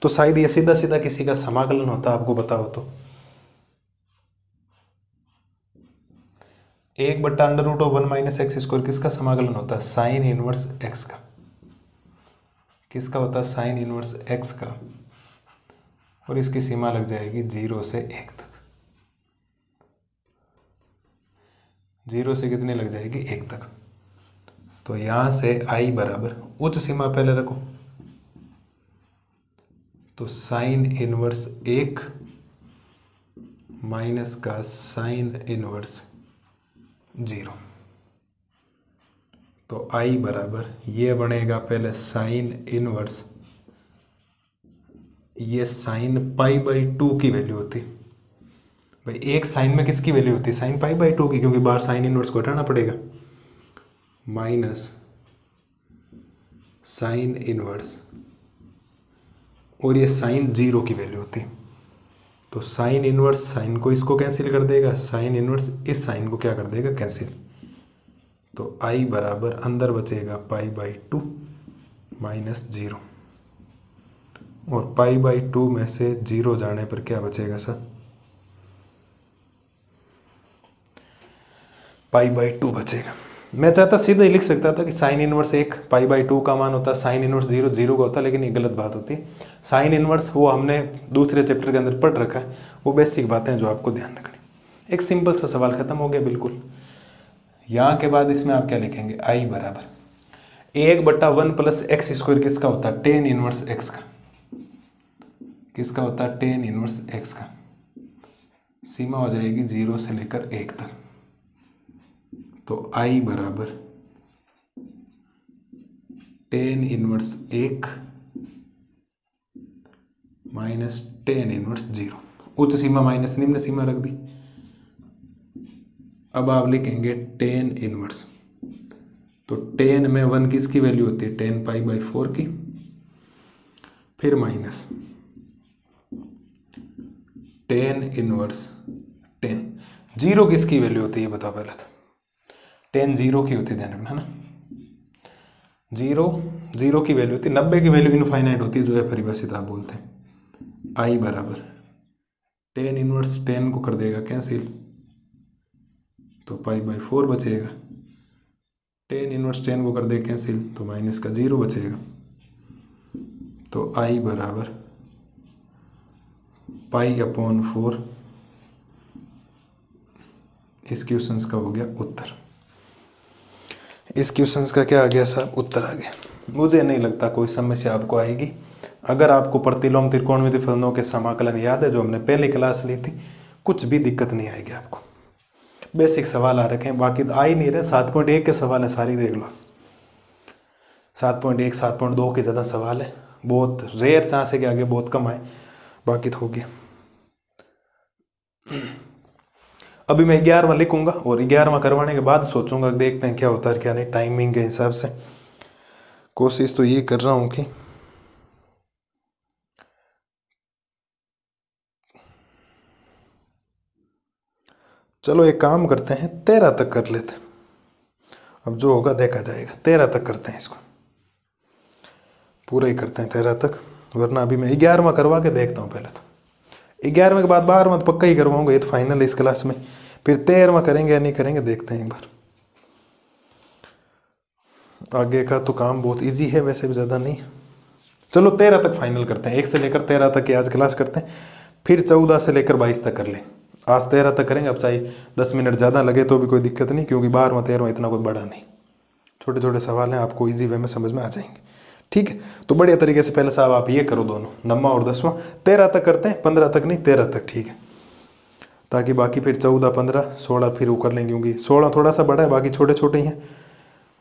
तो शायद ये सीधा सीधा किसी का समाकलन होता है, आपको बताओ तो 1/√1 माइनस x² किसका समाकलन होता है, साइन इनवर्स x का। किसका होता है, साइन इनवर्स x का, और इसकी सीमा लग जाएगी 0 से 1 तक। 0 से कितने लग जाएगी, 1 तक। तो यहां से i बराबर उच्च सीमा पहले रखो, तो साइन इनवर्स 1 माइनस का साइन इनवर्स 0। तो i बराबर ये बनेगा पहले साइन इनवर्स, ये साइन π/2 की वैल्यू होती भाई। एक साइन में किसकी वैल्यू होती है, साइन π/2 की, क्योंकि बाहर साइन इनवर्स को हटाना पड़ेगा, माइनस साइन इनवर्स, और ये साइन 0 की वैल्यू होती। तो साइन इनवर्स साइन को इसको कैंसिल कर देगा, साइन इनवर्स इस साइन को क्या कर देगा, कैंसिल। तो i बराबर अंदर बचेगा π/2 माइनस 0, और π/2 में से 0 जाने पर क्या बचेगा सर, π/2 बचेगा। मैं चाहता सीधा ही लिख सकता था कि साइन इनवर्स 1 π/2 का मान होता है, साइन इनवर्स 0 0 का होता, लेकिन ये गलत बात होती है। साइन इनवर्स वो हमने दूसरे चैप्टर के अंदर पढ़ रखा है, वो बेसिक बातें हैं जो आपको ध्यान रखनी। एक सिंपल सा सवाल खत्म हो गया बिल्कुल। यहाँ के बाद इसमें आप क्या लिखेंगे, आई बराबर 1/1 प्लस एक्स स्क्वायर किसका होता है, टेन इनवर्स एक्स का। किसका होता है, टेन इनवर्स एक्स का। सीमा हो जाएगी 0 से लेकर 1 तक। तो आई बराबर tan inverse 1 minus tan inverse 0। उच्च सीमा माइनस निम्न सीमा रख दी। अब आप लिखेंगे टेन इनवर्स, तो टेन में 1 किसकी वैल्यू होती है, 10π/4 की। फिर माइनस टेन इनवर्स 10, 0 किसकी वैल्यू होती है ये बताओ पहले तो। 10 0 की होती है, ध्यान रखना है ना। 0 की वैल्यू होती है, 90 की वैल्यू इनफाइनाइट होती है, जो है परिभाषित आप बोलते हैं। आई बराबर टेन इनवर्स 10 को कर देगा कैंसिल, तो π/4 बचेगा। टेन इनवर्स 10 को कर दे कैंसिल, तो माइनस का 0 बचेगा। तो आई बराबर π/4 इस क्वेश्चन का हो गया उत्तर। इस क्वेश्चन का क्या आ गया साहब, उत्तर आ गया। मुझे नहीं लगता कोई समस्या आपको आएगी। अगर आपको प्रतिलोम त्रिकोणमिति फलनों के समाकलन याद है जो हमने पहली क्लास ली थी, कुछ भी दिक्कत नहीं आएगी आपको। बेसिक सवाल आ रखे हैं, बाकी तो आ ही नहीं रहे। 7.1 के सवाल है, सारी देख लो। 7.1 7.2 के ज़्यादा सवाल है, बहुत रेयर चांस है कि आगे बहुत कम आए, बाकी तो हो गया। अभी मैं 11वां लिखूंगा और 11वां करवाने के बाद सोचूंगा, देखते हैं क्या होता है क्या नहीं। टाइमिंग के हिसाब से कोशिश तो ये कर रहा हूँ कि चलो एक काम करते हैं, 13 तक कर लेते हैं। अब जो होगा देखा जाएगा। 13 तक करते हैं, इसको पूरा ही करते हैं 13 तक, वरना अभी मैं 11वां करवा के देखता हूँ पहले तो। 11वें के बाद 12वां तो पक्का ही करवाऊंगा, ये तो फाइनल है इस क्लास में। फिर 13वां करेंगे या नहीं करेंगे देखते हैं एक बार। आगे का तो काम बहुत इजी है, वैसे भी ज़्यादा नहीं। चलो 13 तक फाइनल करते हैं, 1 से लेकर 13 तक की आज क्लास करते हैं। फिर 14 से लेकर 22 तक कर लें। आज 13 तक करेंगे, अब चाहे 10 मिनट ज़्यादा लगे तो भी कोई दिक्कत नहीं, क्योंकि 12वां 13वां इतना कोई बड़ा नहीं, छोटे छोटे सवाल हैं, आपको ईजी वे में समझ में आ जाएंगे। ठीक है, तो बढ़िया तरीके से पहले साहब आप ये करो दोनों, 9वां और 10वां। 13 तक करते हैं, 15 तक नहीं, 13 तक, ठीक है, ताकि बाकी फिर 14 15 16 फिर वो कर लेंगे, क्योंकि 16 थोड़ा सा बड़ा है, बाकी छोटे छोटे ही हैं।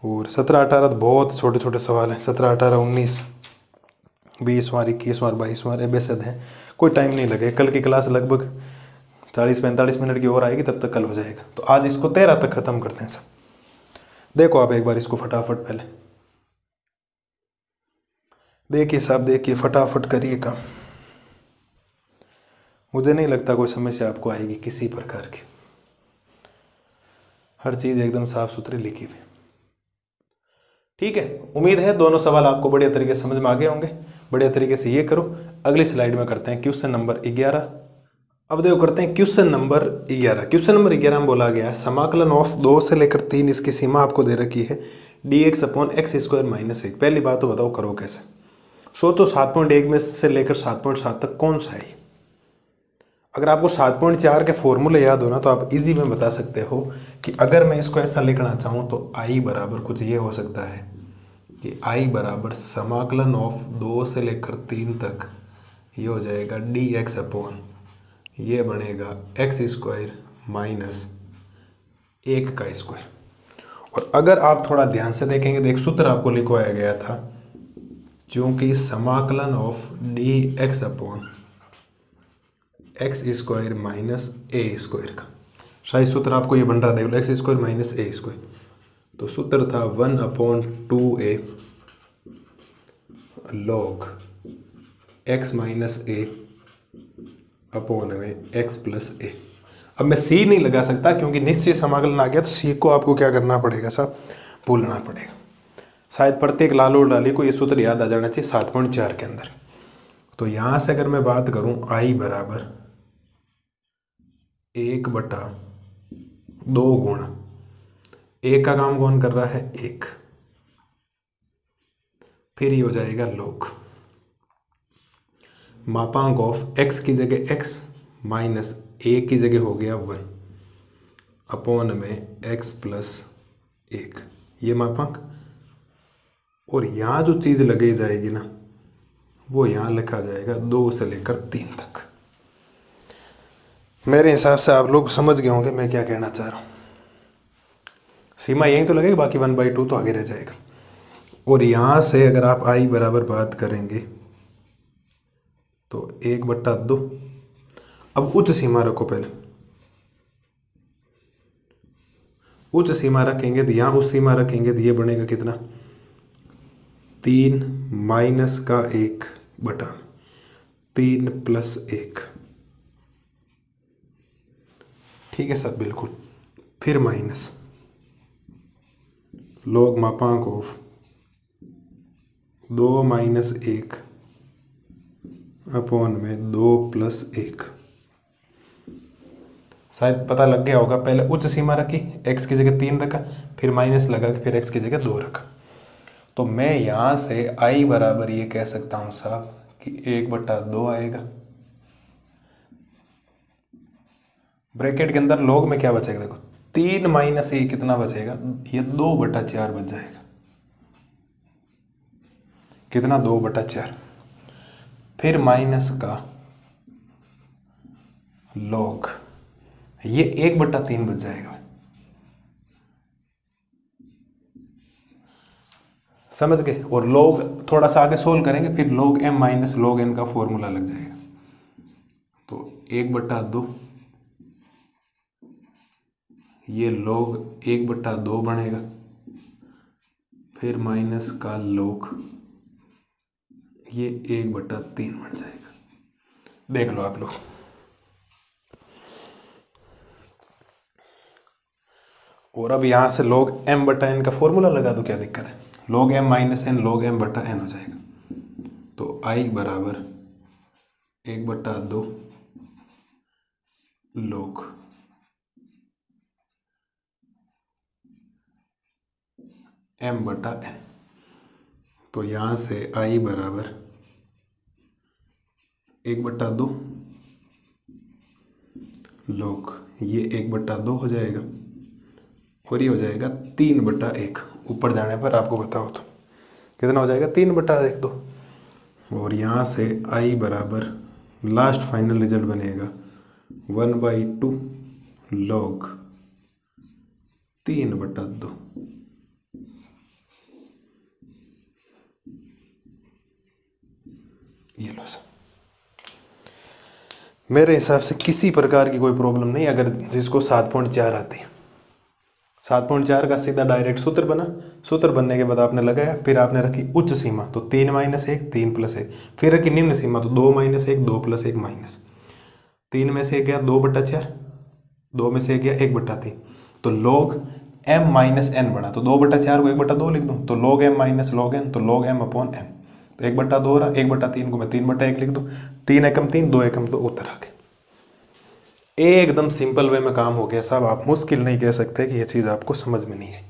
और 17 18 तो बहुत छोटे छोटे सवाल हैं। 17 18 19 20वां 21वां 22वां बेसद हैं, कोई टाइम नहीं लगे। कल की क्लास लगभग 40-45 मिनट की और आएगी, तब तक कल हो जाएगा। तो आज इसको 13 तक ख़त्म करते हैं सब। देखो आप एक बार इसको फटाफट पहले देखिए साहब, देखिए फटाफट करिए काम। मुझे नहीं लगता कोई समस्या आपको आएगी किसी प्रकार की, हर चीज़ एकदम साफ सुथरी लिखी हुई। ठीक है, उम्मीद है दोनों सवाल आपको बढ़िया तरीके से समझ में आ गए होंगे। बढ़िया तरीके से ये करो। अगली स्लाइड में करते हैं क्वेश्चन नंबर 11। अब देखो करते हैं क्वेश्चन नंबर 11। क्वेश्चन नंबर 11 में बोला गया है समाकलन ऑफ 2 से लेकर 3, इसकी सीमा आपको दे रखी है dx/x² - 1। पहली बात तो बताओ करो कैसे। सोचो 7.1 में से लेकर 7.7 तक कौन सा है। अगर आपको 7.4 के फॉर्मूले याद हो ना, तो आप इजी में बता सकते हो कि अगर मैं इसको ऐसा लिखना चाहूँ तो आई बराबर कुछ ये हो सकता है कि आई बराबर समाकलन ऑफ 2 से लेकर 3 तक ये हो जाएगा dx/ ये बनेगा x² - 1 का स्क्वायर। और अगर आप थोड़ा ध्यान से देखेंगे, देख सूत्र आपको लिखवाया गया था, क्योंकि समाकलन ऑफ dx/x² - a² का शायद सूत्र आपको ये बन रहा देख लो, x² - a²। तो सूत्र था 1/2a log x - a upon में x + a। अब मैं c नहीं लगा सकता क्योंकि निश्चित समाकलन आ गया, तो c को आपको क्या करना पड़ेगा साहब, भूलना पड़ेगा। शायद प्रत्येक लाल और डाली को ये सूत्र याद आ जाना चाहिए 7.4 के अंदर। तो यहाँ से अगर मैं बात करूँ i बराबर 1/2 गुणा 1 का काम कौन कर रहा है, 1, फिर ये हो जाएगा log मापांक ऑफ x की जगह x माइनस a की जगह हो गया 1 अपॉन में x + 1, ये मापांक, और यहाँ जो चीज़ लगाई जाएगी ना वो यहाँ लिखा जाएगा 2 से लेकर 3 तक। मेरे हिसाब से आप लोग समझ गए होंगे मैं क्या कहना चाह रहा हूँ। सीमा यहीं तो लगेगी, बाकी 1/2 तो आगे रह जाएगा। और यहाँ से अगर आप आई बराबर बात करेंगे तो 1/2। अब उच्च सीमा रखो, पहले उच्च सीमा रखेंगे तो यहाँ उच्च सीमा रखेंगे तो ये बनेगा कितना, 3 माइनस का 1 बटा 3 प्लस 1। ठीक है सर, बिल्कुल। फिर माइनस लॉग मापांक ऑफ 2 माइनस 1 अपॉन में 2 प्लस 1। शायद पता लग गया होगा, पहले उच्च सीमा रखी, x की जगह 3 रखा, फिर माइनस लगा के फिर x की जगह 2 रखा। तो मैं यहाँ से i बराबर ये कह सकता हूँ साहब कि 1/2 आएगा। ब्रैकेट के अंदर लॉग में क्या बचेगा, देखो 3 माइनस 1 कितना बचेगा, ये 2/4 बच जाएगा। कितना, 2/4। फिर माइनस का लॉग, ये 1/3 बच जाएगा। समझ गए। और लॉग थोड़ा सा आगे सोल्व करेंगे, फिर log m minus log n का फॉर्मूला लग जाएगा। तो 1/2, ये log 1/2 बनेगा, फिर माइनस का log ये 1/3 बन जाएगा। देख लो आप लोग। और अब यहां से log m/n का फॉर्मूला लगा दो, क्या दिक्कत है, log m minus n log m/n हो जाएगा। तो i बराबर 1/2 log m/n। तो यहां से i बराबर 1/2 log ये 1/2 हो जाएगा, और ये हो जाएगा 3/1। ऊपर जाने पर आपको बताओ तो कितना हो जाएगा, 3/1। तो और यहाँ से i बराबर लास्ट फाइनल रिजल्ट बनेगा 1/2 log 3/2। ये लो सर। मेरे हिसाब से किसी प्रकार की कोई प्रॉब्लम नहीं, अगर जिसको 7.4 आती है। 7.4 का सीधा डायरेक्ट सूत्र बना, सूत्र बनने के बाद आपने लगाया, फिर आपने रखी उच्च सीमा तो 3 माइनस 1 3 प्लस 1, फिर रखी निम्न सीमा तो 2 माइनस 1 2 प्लस 1 माइनस 3 में से 1 गया 2/4, 2 में से 1 गया 1/3, तो log m माइनस n बना। तो 2/4 को 1/2 लिख दूँ, तो log m minus log n, तो log m अपॉन m। तो 1/2 रहा, 1/3 को मैं 3/1 लिख दूँ, 3 एकम 3 2 एकम तो उत्तर आ गए। एकदम सिंपल वे में काम हो गया साहब। आप मुश्किल नहीं कह सकते कि ये चीज़ आपको समझ में नहीं है,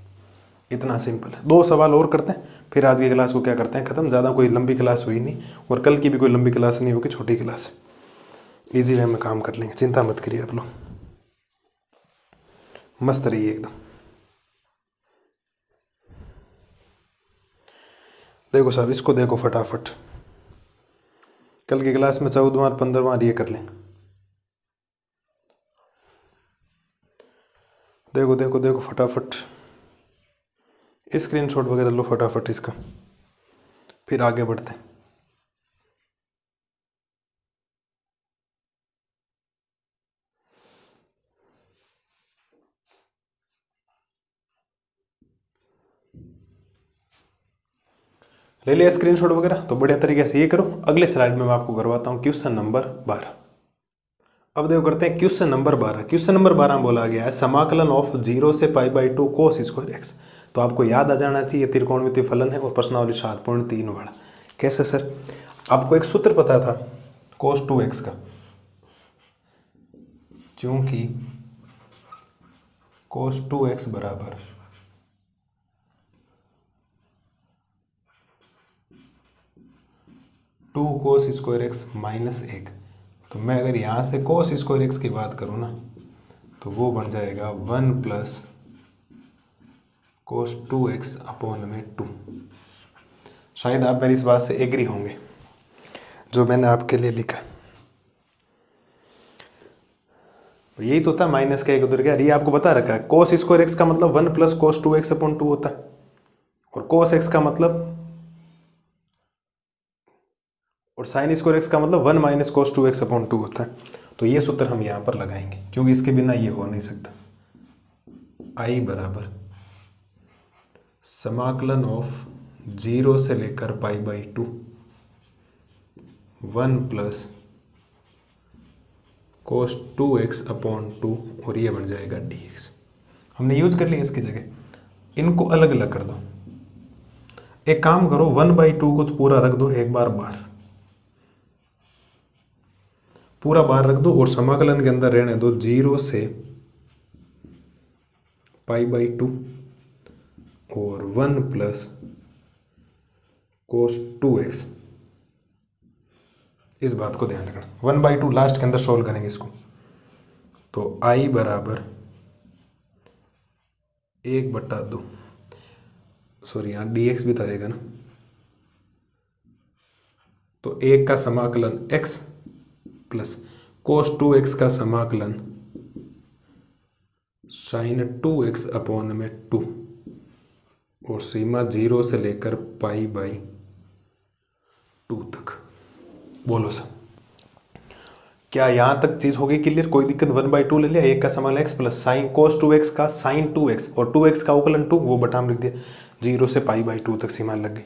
इतना सिंपल है। 2 सवाल और करते हैं, फिर आज की क्लास को क्या करते हैं ख़त्म। ज़्यादा कोई लंबी क्लास हुई नहीं, और कल की भी कोई लंबी क्लास नहीं होगी, छोटी क्लास है। ईजी वे में काम कर लेंगे, चिंता मत करिए आप लोग, मस्त रहिए एकदम। देखो साहब, इसको देखो फटाफट, कल की क्लास में 14वां और 15वां ये कर लें। देखो देखो देखो फटाफट, स्क्रीनशॉट वगैरह लो फटाफट इसका, फिर आगे बढ़ते हैं। ले लिया स्क्रीनशॉट वगैरह, तो बढ़िया तरीके से ये करो। अगले स्लाइड में मैं आपको करवाता हूँ क्वेश्चन नंबर 12। अब देखो करते हैं क्वेश्चन नंबर 12। क्वेश्चन नंबर 12 में बोला गया है समाकलन ऑफ 0 से π/2 cos स्क्वायर x। तो आपको याद आ जाना चाहिए त्रिकोणमितीय फलन है और प्रश्नावली 7.3 वाला। कैसे सर, आपको एक सूत्र पता था cos 2x का, क्योंकि cos 2x बराबर 2 cos स्क्वायर x माइनस 1। तो मैं अगर यहाँ से cos स्क्वायर x की बात करूँ ना, तो वो बन जाएगा 1 प्लस cos 2x अपॉन में 2। शायद आप मेरी इस बात से एग्री होंगे जो मैंने आपके लिए लिखा। यही तो होता है, माइनस का एक उधर गया। ये आपको बता रखा है cos स्क्वायर x का मतलब 1 प्लस cos 2x अपॉन 2 होता है, और cos x का मतलब और sin स्क्वायर x का मतलब 1 माइनस cos 2x अपॉन 2 होता है। तो ये सूत्र हम यहाँ पर लगाएंगे क्योंकि इसके बिना ये हो नहीं सकता। I बराबर समाकलन ऑफ 0 से लेकर π/2 1 प्लस cos 2x अपॉन 2, और ये बन जाएगा dx। हमने यूज कर लिया इसकी जगह, इनको अलग अलग कर दो। एक काम करो 1/2 को तो पूरा रख दो, एक बार बाहर पूरा बाहर रख दो, और समाकलन के अंदर रहने दो 0 से π/2 और 1 प्लस cos 2x। इस बात को ध्यान रखना, 1/2 लास्ट के अंदर सोल्व करेंगे इसको। तो I बराबर 1/2, सॉरी यहाँ dx भी तो आएगा ना, तो 1 का समाकलन x प्लस cos 2x का समाकलन sin 2x अपॉन में 2, और सीमा 0 से लेकर π/2 तक। बोलो सर, क्या यहाँ तक चीज होगी क्लियर? कोई दिक्कत? 1/2 ले लिया, 1 का समाकलन x plus sign cos 2x का sin 2x, और 2x का अवकलन 2, वो बटा हम लिख दिया, 0 से π/2 तक सीमा लग गई।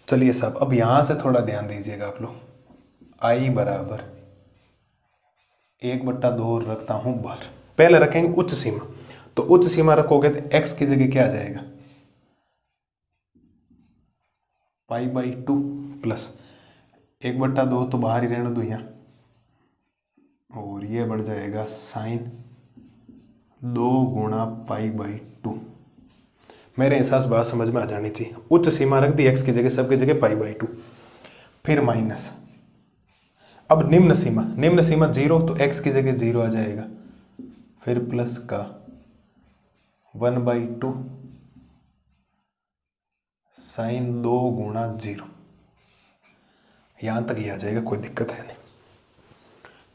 चलिए साहब, अब यहाँ से थोड़ा ध्यान दीजिएगा आप लोग। I बराबर 1/2 रखता हूँ बाहर। पहले रखेंगे उच्च सीमा, तो उच्च सीमा रखोगे तो x की जगह क्या आ जाएगा, π/2 प्लस 1/2 तो बाहर ही रहने दो यहाँ, और ये बन जाएगा साइन 2 गुणा π/2। मेरे एहसास बात समझ में आ जानी चाहिए। उच्च सीमा रख दी x की जगह, सबकी जगह π/2, फिर माइनस। अब निम्न सीमा 0, तो x की जगह 0 आ जाएगा, फिर प्लस का 1/2 साइन 2 गुणा 0। यहां तक ही आ जाएगा, कोई दिक्कत है नहीं।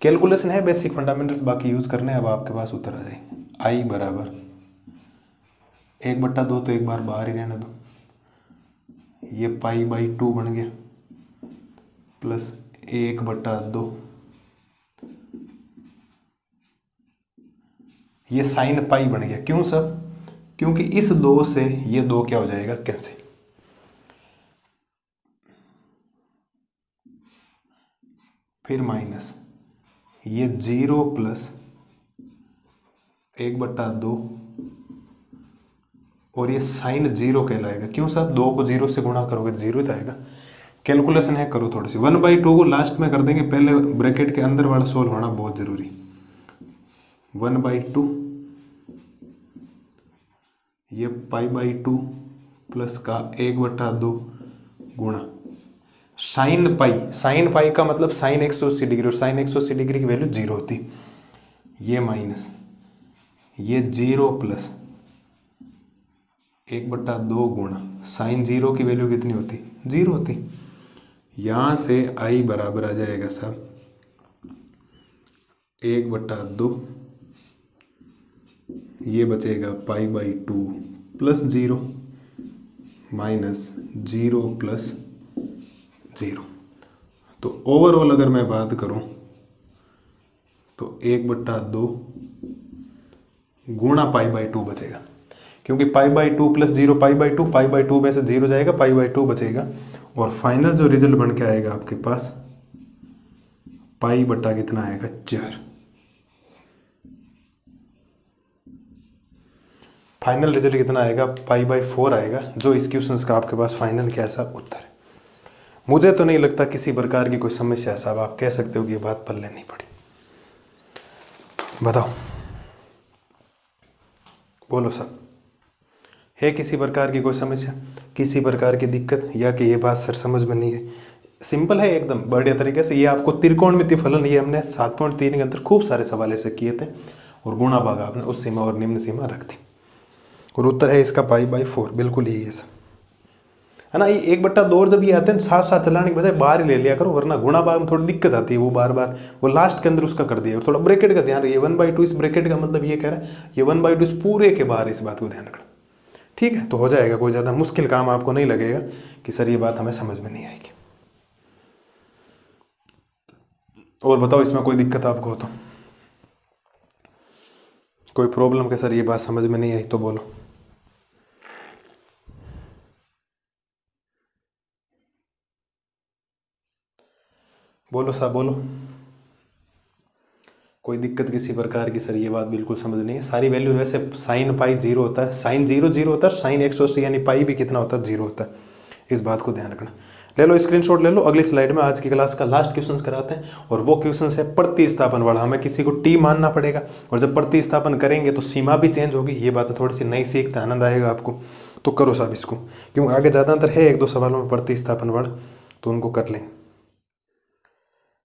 कैलकुलेशन है, बेसिक फंडामेंटल्स बाकी यूज करने, अब आपके पास उत्तर आ जाए। I बराबर 1/2 तो एक बार बाहर ही रहने दो, ये π/2 बन गया, प्लस 1/2, ये साइन पाई बन गया। क्यों सर? क्योंकि इस 2 से ये 2 क्या हो जाएगा, कैंसिल। फिर माइनस ये 0 प्लस 1/2, और ये साइन 0 कहलाएगा। क्यों सर? 2 को 0 से गुणा करोगे तो 0 ही आएगा। कैलकुलेशन है, करो थोड़ी सी। 1/2 को लास्ट में कर देंगे, पहले ब्रैकेट के अंदर वाला सोल्व होना बहुत जरूरी। 1/2 ये π/2 प्लस का 1/2 गुणा साइन पाई का मतलब साइन 180 डिग्री, और साइन 180 डिग्री की वैल्यू 0 होती। ये माइनस ये 0 प्लस 1/2 गुणा साइन 0 की वैल्यू कितनी होती, 0 होती। यहां से I बराबर आ जाएगा साहब 1/2, ये बचेगा π/2 प्लस 0 माइनस 0 प्लस 0। तो ओवरऑल अगर मैं बात करूं तो 1/2 गुणा π/2 बचेगा, क्योंकि π/2 प्लस 0 π/2 में से 0 जाएगा, π/2 बचेगा, और फाइनल जो रिजल्ट बन के आएगा आपके पास पाई बटा कितना आएगा, 4। फाइनल रिजल्ट कितना आएगा, π/4 आएगा, जो इस क्वेश्चन का आपके पास फाइनल कैसा उत्तर है। मुझे तो नहीं लगता किसी प्रकार की कोई समस्या है साहब, आप कह सकते हो कि ये बात पल्ले नहीं पड़ी। बताओ, बोलो साहब, है किसी प्रकार की कोई समस्या, किसी प्रकार की दिक्कत, या कि ये बात सर समझ में नहीं है? सिंपल है एकदम बढ़िया तरीके से। ये आपको त्रिकोणमितीय फलन, ये हमने 7.3 के अंदर खूब सारे सवाल ऐसे किए थे, और गुणा भाग आपने उस सीमा और निम्न सीमा रख दी, और उत्तर है इसका π/4, बिल्कुल यही है सर, है ना। ये 1/2 और जब ये आते हैं साथ साथ चलाने के बजाय बाहर ही ले लिया करो, वरना गुणा भाग में थोड़ी दिक्कत आती है, वो बार बार वो लास्ट के अंदर उसका कर दिया। थोड़ा ब्रैकेट का ध्यान रखिए, 1/2 इस ब्रैकेट का मतलब ये कह रहा है ये 1/2 इस पूरे के बाहर, इस बात को ध्यान रखना, ठीक है। तो हो जाएगा, कोई ज़्यादा मुश्किल काम आपको नहीं लगेगा कि सर ये बात हमें समझ में नहीं आएगी। और बताओ इसमें कोई दिक्कत आपको हो तो, कोई प्रॉब्लम के सर ये बात समझ में नहीं आई तो बोलो। बोलो साहब बोलो, कोई दिक्कत किसी प्रकार की सर ये बात बिल्कुल समझ नहीं है। सारी वैल्यू वैसे साइन पाई 0 होता है, साइन 0 0 होता है, साइन 180 यानी पाई भी कितना होता है 0 होता है, इस बात को ध्यान रखना। ले लो स्क्रीनशॉट ले लो, अगली स्लाइड में आज की क्लास का लास्ट क्वेश्चन कराते हैं, और वो क्वेश्चन है प्रतिस्थापन वाला। हमें किसी को टी मानना पड़ेगा, और जब प्रतिस्थापन करेंगे तो सीमा भी चेंज होगी। ये बात थोड़ी सी नई सीखते आनंद आएगा आपको, तो करो साहब इसको, क्योंकि आगे ज़्यादातर है 1-2 सवालों में प्रतिस्थापन वाला, तो उनको कर लें।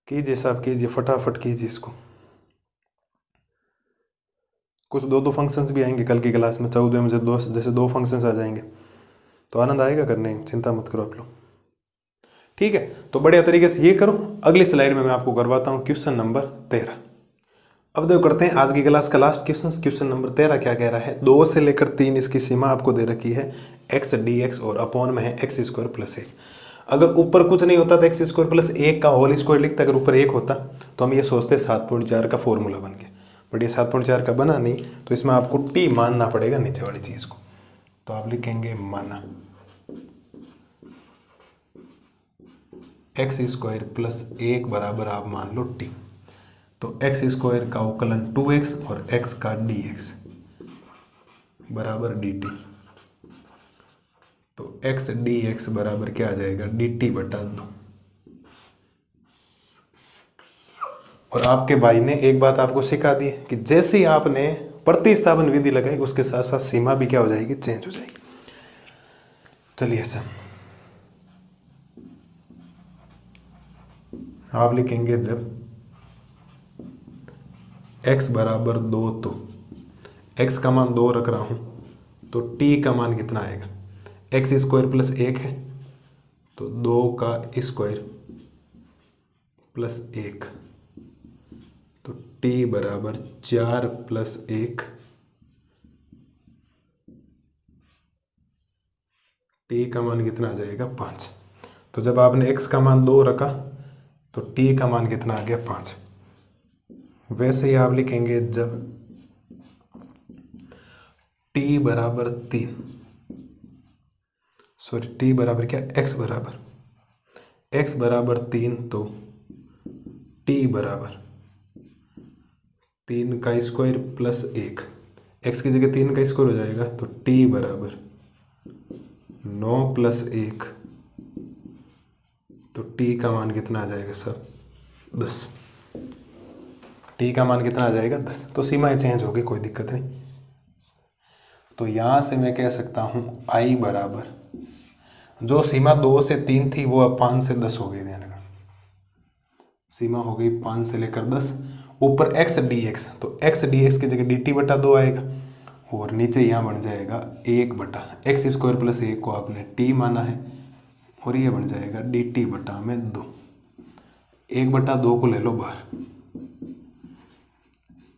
कीजिए साहब कीजिए, फटाफट कीजिए इसको। कुछ 2-2 फंक्शंस भी आएंगे कल की क्लास में, 14 में जैसे 2 फंक्शंस आ जाएंगे, तो आनंद आएगा करने, चिंता मत करो आप लोग, ठीक है। तो बढ़िया तरीके से ये करो। अगली स्लाइड में मैं आपको करवाता हूँ क्वेश्चन नंबर 13। अब देखो करते हैं आज की क्लास का लास्ट क्वेश्चन। क्वेश्चन नंबर 13 क्या कह रहा है, 2 से लेकर 3 इसकी सीमा आपको दे रखी है, x dx और अपॉन में है x² + 1। अगर ऊपर कुछ नहीं होता तो x² + 1 का होल स्क्वायर लिखता, अगर ऊपर 1 होता तो हम ये सोचते 7.4 का फॉर्मूला बन गया, बट ये 7.4 का बना नहीं, तो इसमें आपको t मानना पड़ेगा नीचे वाली चीज़ को। तो आप लिखेंगे माना x² + 1 बराबर आप मान लो t। तो x² का अवकलन 2x और x का dx बराबर dt। तो x dx बराबर क्या आ जाएगा, dt/2। और आपके भाई ने एक बात आपको सिखा दी है कि जैसे ही आपने प्रतिस्थापन विधि लगाई उसके साथ साथ सीमा भी क्या हो जाएगी, चेंज हो जाएगी। चलिए सर आप लिखेंगे जब x बराबर 2, तो x का मान 2 रख रहा हूं, तो t का मान कितना आएगा, x² + 1 है, तो 2 का स्क्वायर प्लस 1, तो t बराबर 4 + 1, t का मान कितना आ जाएगा 5। तो जब आपने x का मान 2 रखा तो t का मान कितना आ गया 5। वैसे ही आप लिखेंगे जब t बराबर 3, सॉरी t बराबर क्या, x बराबर 3, तो t बराबर 3 का स्क्वायर प्लस 1, x की जगह 3 का स्क्वायर हो जाएगा, तो t बराबर 9 + 1, तो t का मान कितना आ जाएगा सर 10। t का मान कितना आ जाएगा 10। तो सीमाएं चेंज होगी, कोई दिक्कत नहीं। तो यहाँ से मैं कह सकता हूँ i बराबर, जो सीमा 2 से 3 थी वो अब 5 से 10 हो गई, ध्यान रखना सीमा हो गई 5 से लेकर 10। ऊपर x dx, तो x dx की जगह dt/2 आएगा, और नीचे यहाँ बन जाएगा 1/x² + 1 को आपने t माना है, और ये बन जाएगा dt/2। 1/2 को ले लो बाहर,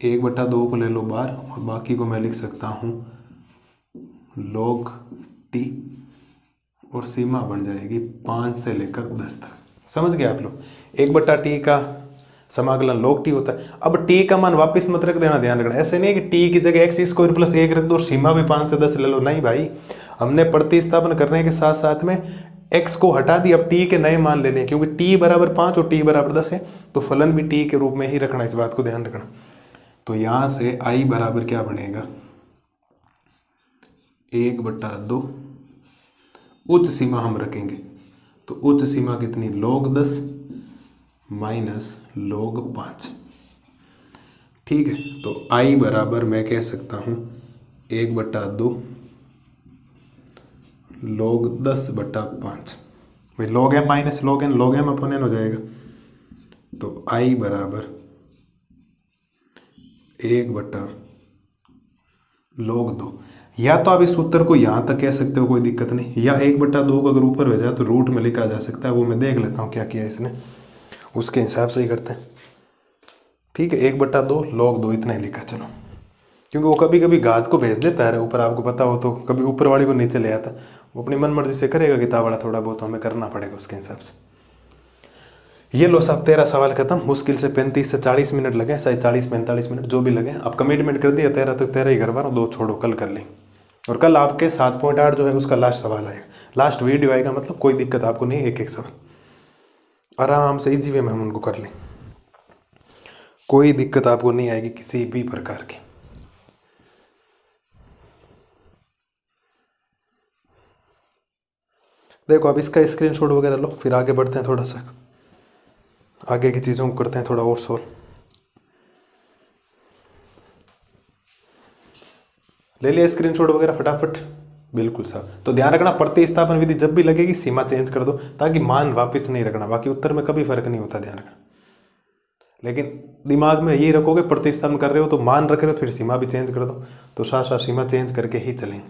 1/2 को ले लो बाहर, और बाकी को मैं लिख सकता हूँ log t, और सीमा बन जाएगी 5 से लेकर 10 तक। समझ गए आप लोग, 1/t का समाकलन log t होता है। अब t का मान वापस मत रख देना, ध्यान रखना, ऐसे नहीं है कि t की जगह x² + 1 रख दो और सीमा भी 5 से 10 ले लो, नहीं भाई, हमने प्रतिस्थापन करने के साथ साथ में x को हटा दी, अब t के नए मान लेने हैं, क्योंकि t बराबर 5 और t बराबर 10 है, तो फलन भी t के रूप में ही रखना, इस बात को ध्यान रखना। तो यहाँ से i बराबर क्या बनेगा, 1/2, उच्च सीमा हम रखेंगे, तो उच्च सीमा कितनी, log 10 माइनस log 5, ठीक है। तो i बराबर मैं कह सकता हूँ 1/2 log 10/5, भाई log m minus log m upon n हो जाएगा। तो i बराबर 1/log 2। या तो आप इस सूत्र को यहाँ तक कह सकते हो, कोई दिक्कत नहीं, या 1/2 को अगर ऊपर भेजा तो रूट में लिखा जा सकता है। वो मैं देख लेता हूँ क्या किया इसने, उसके हिसाब से ही करते हैं। ठीक है, 1/2 log 2 इतना ही लिखा, चलो, क्योंकि वो कभी कभी घात को भेज देता है ऊपर, आपको पता हो तो, कभी ऊपर वाली को नीचे ले आता। वो अपनी मन मर्जी से करेगा किताब वाला, थोड़ा बहुत हमें करना पड़ेगा उसके हिसाब से। ये लो साहब, 13 सवाल खत्म। मुश्किल से 35 से 40 मिनट लगे, शायद 40-45 मिनट जो भी लगे। अब कमिटमेंट कर दिया 13 तक, 13 ही करवा रहा हूँ, 2 छोड़ो, कल कर लें। और कल आपके 7.8 जो है उसका लास्ट सवाल आएगा, लास्ट वीडियो आएगा, मतलब कोई दिक्कत आपको नहीं, एक एक सवाल आराम से इजी वे में हम उनको कर लें, कोई दिक्कत आपको नहीं आएगी किसी भी प्रकार की। देखो अब इसका स्क्रीनशॉट वगैरह लो, फिर आगे बढ़ते हैं, थोड़ा सा आगे की चीज़ों को करते हैं थोड़ा और सोल्व। ले लिया स्क्रीनशॉट वगैरह फटाफट, बिल्कुल साहब। तो ध्यान रखना, प्रतिस्थापन विधि जब भी लगेगी सीमा चेंज कर दो, ताकि मान वापस नहीं रखना, बाकी उत्तर में कभी फर्क नहीं होता, ध्यान रखना। लेकिन दिमाग में यही रखोगे प्रतिस्थापन कर रहे हो तो मान रख रहे हो, फिर सीमा भी चेंज कर दो, तो साथ साथ सीमा चेंज करके ही चलेंगे।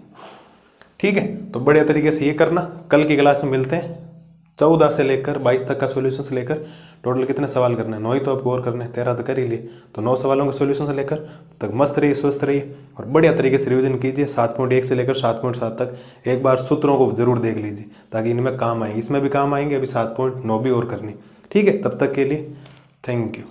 ठीक है, तो बढ़िया तरीके से ये करना। कल की क्लास में मिलते हैं। 14 से लेकर 22 तक का सॉल्यूशन से लेकर टोटल कितने सवाल करने हैं, 9 ही तो आपको और करने हैं, 13 तो कर ही लिए, तो 9 सवालों के सॉल्यूशन से लेकर तक मस्त रहिए, स्वस्थ रहिए और बढ़िया तरीके से रिवीजन कीजिए। 7.1 से लेकर 7.7 तक एक बार सूत्रों को जरूर देख लीजिए, ताकि इनमें काम आएंगे, इसमें भी काम आएंगे। अभी 7.9 भी और करनी। ठीक है, तब तक के लिए थैंक यू।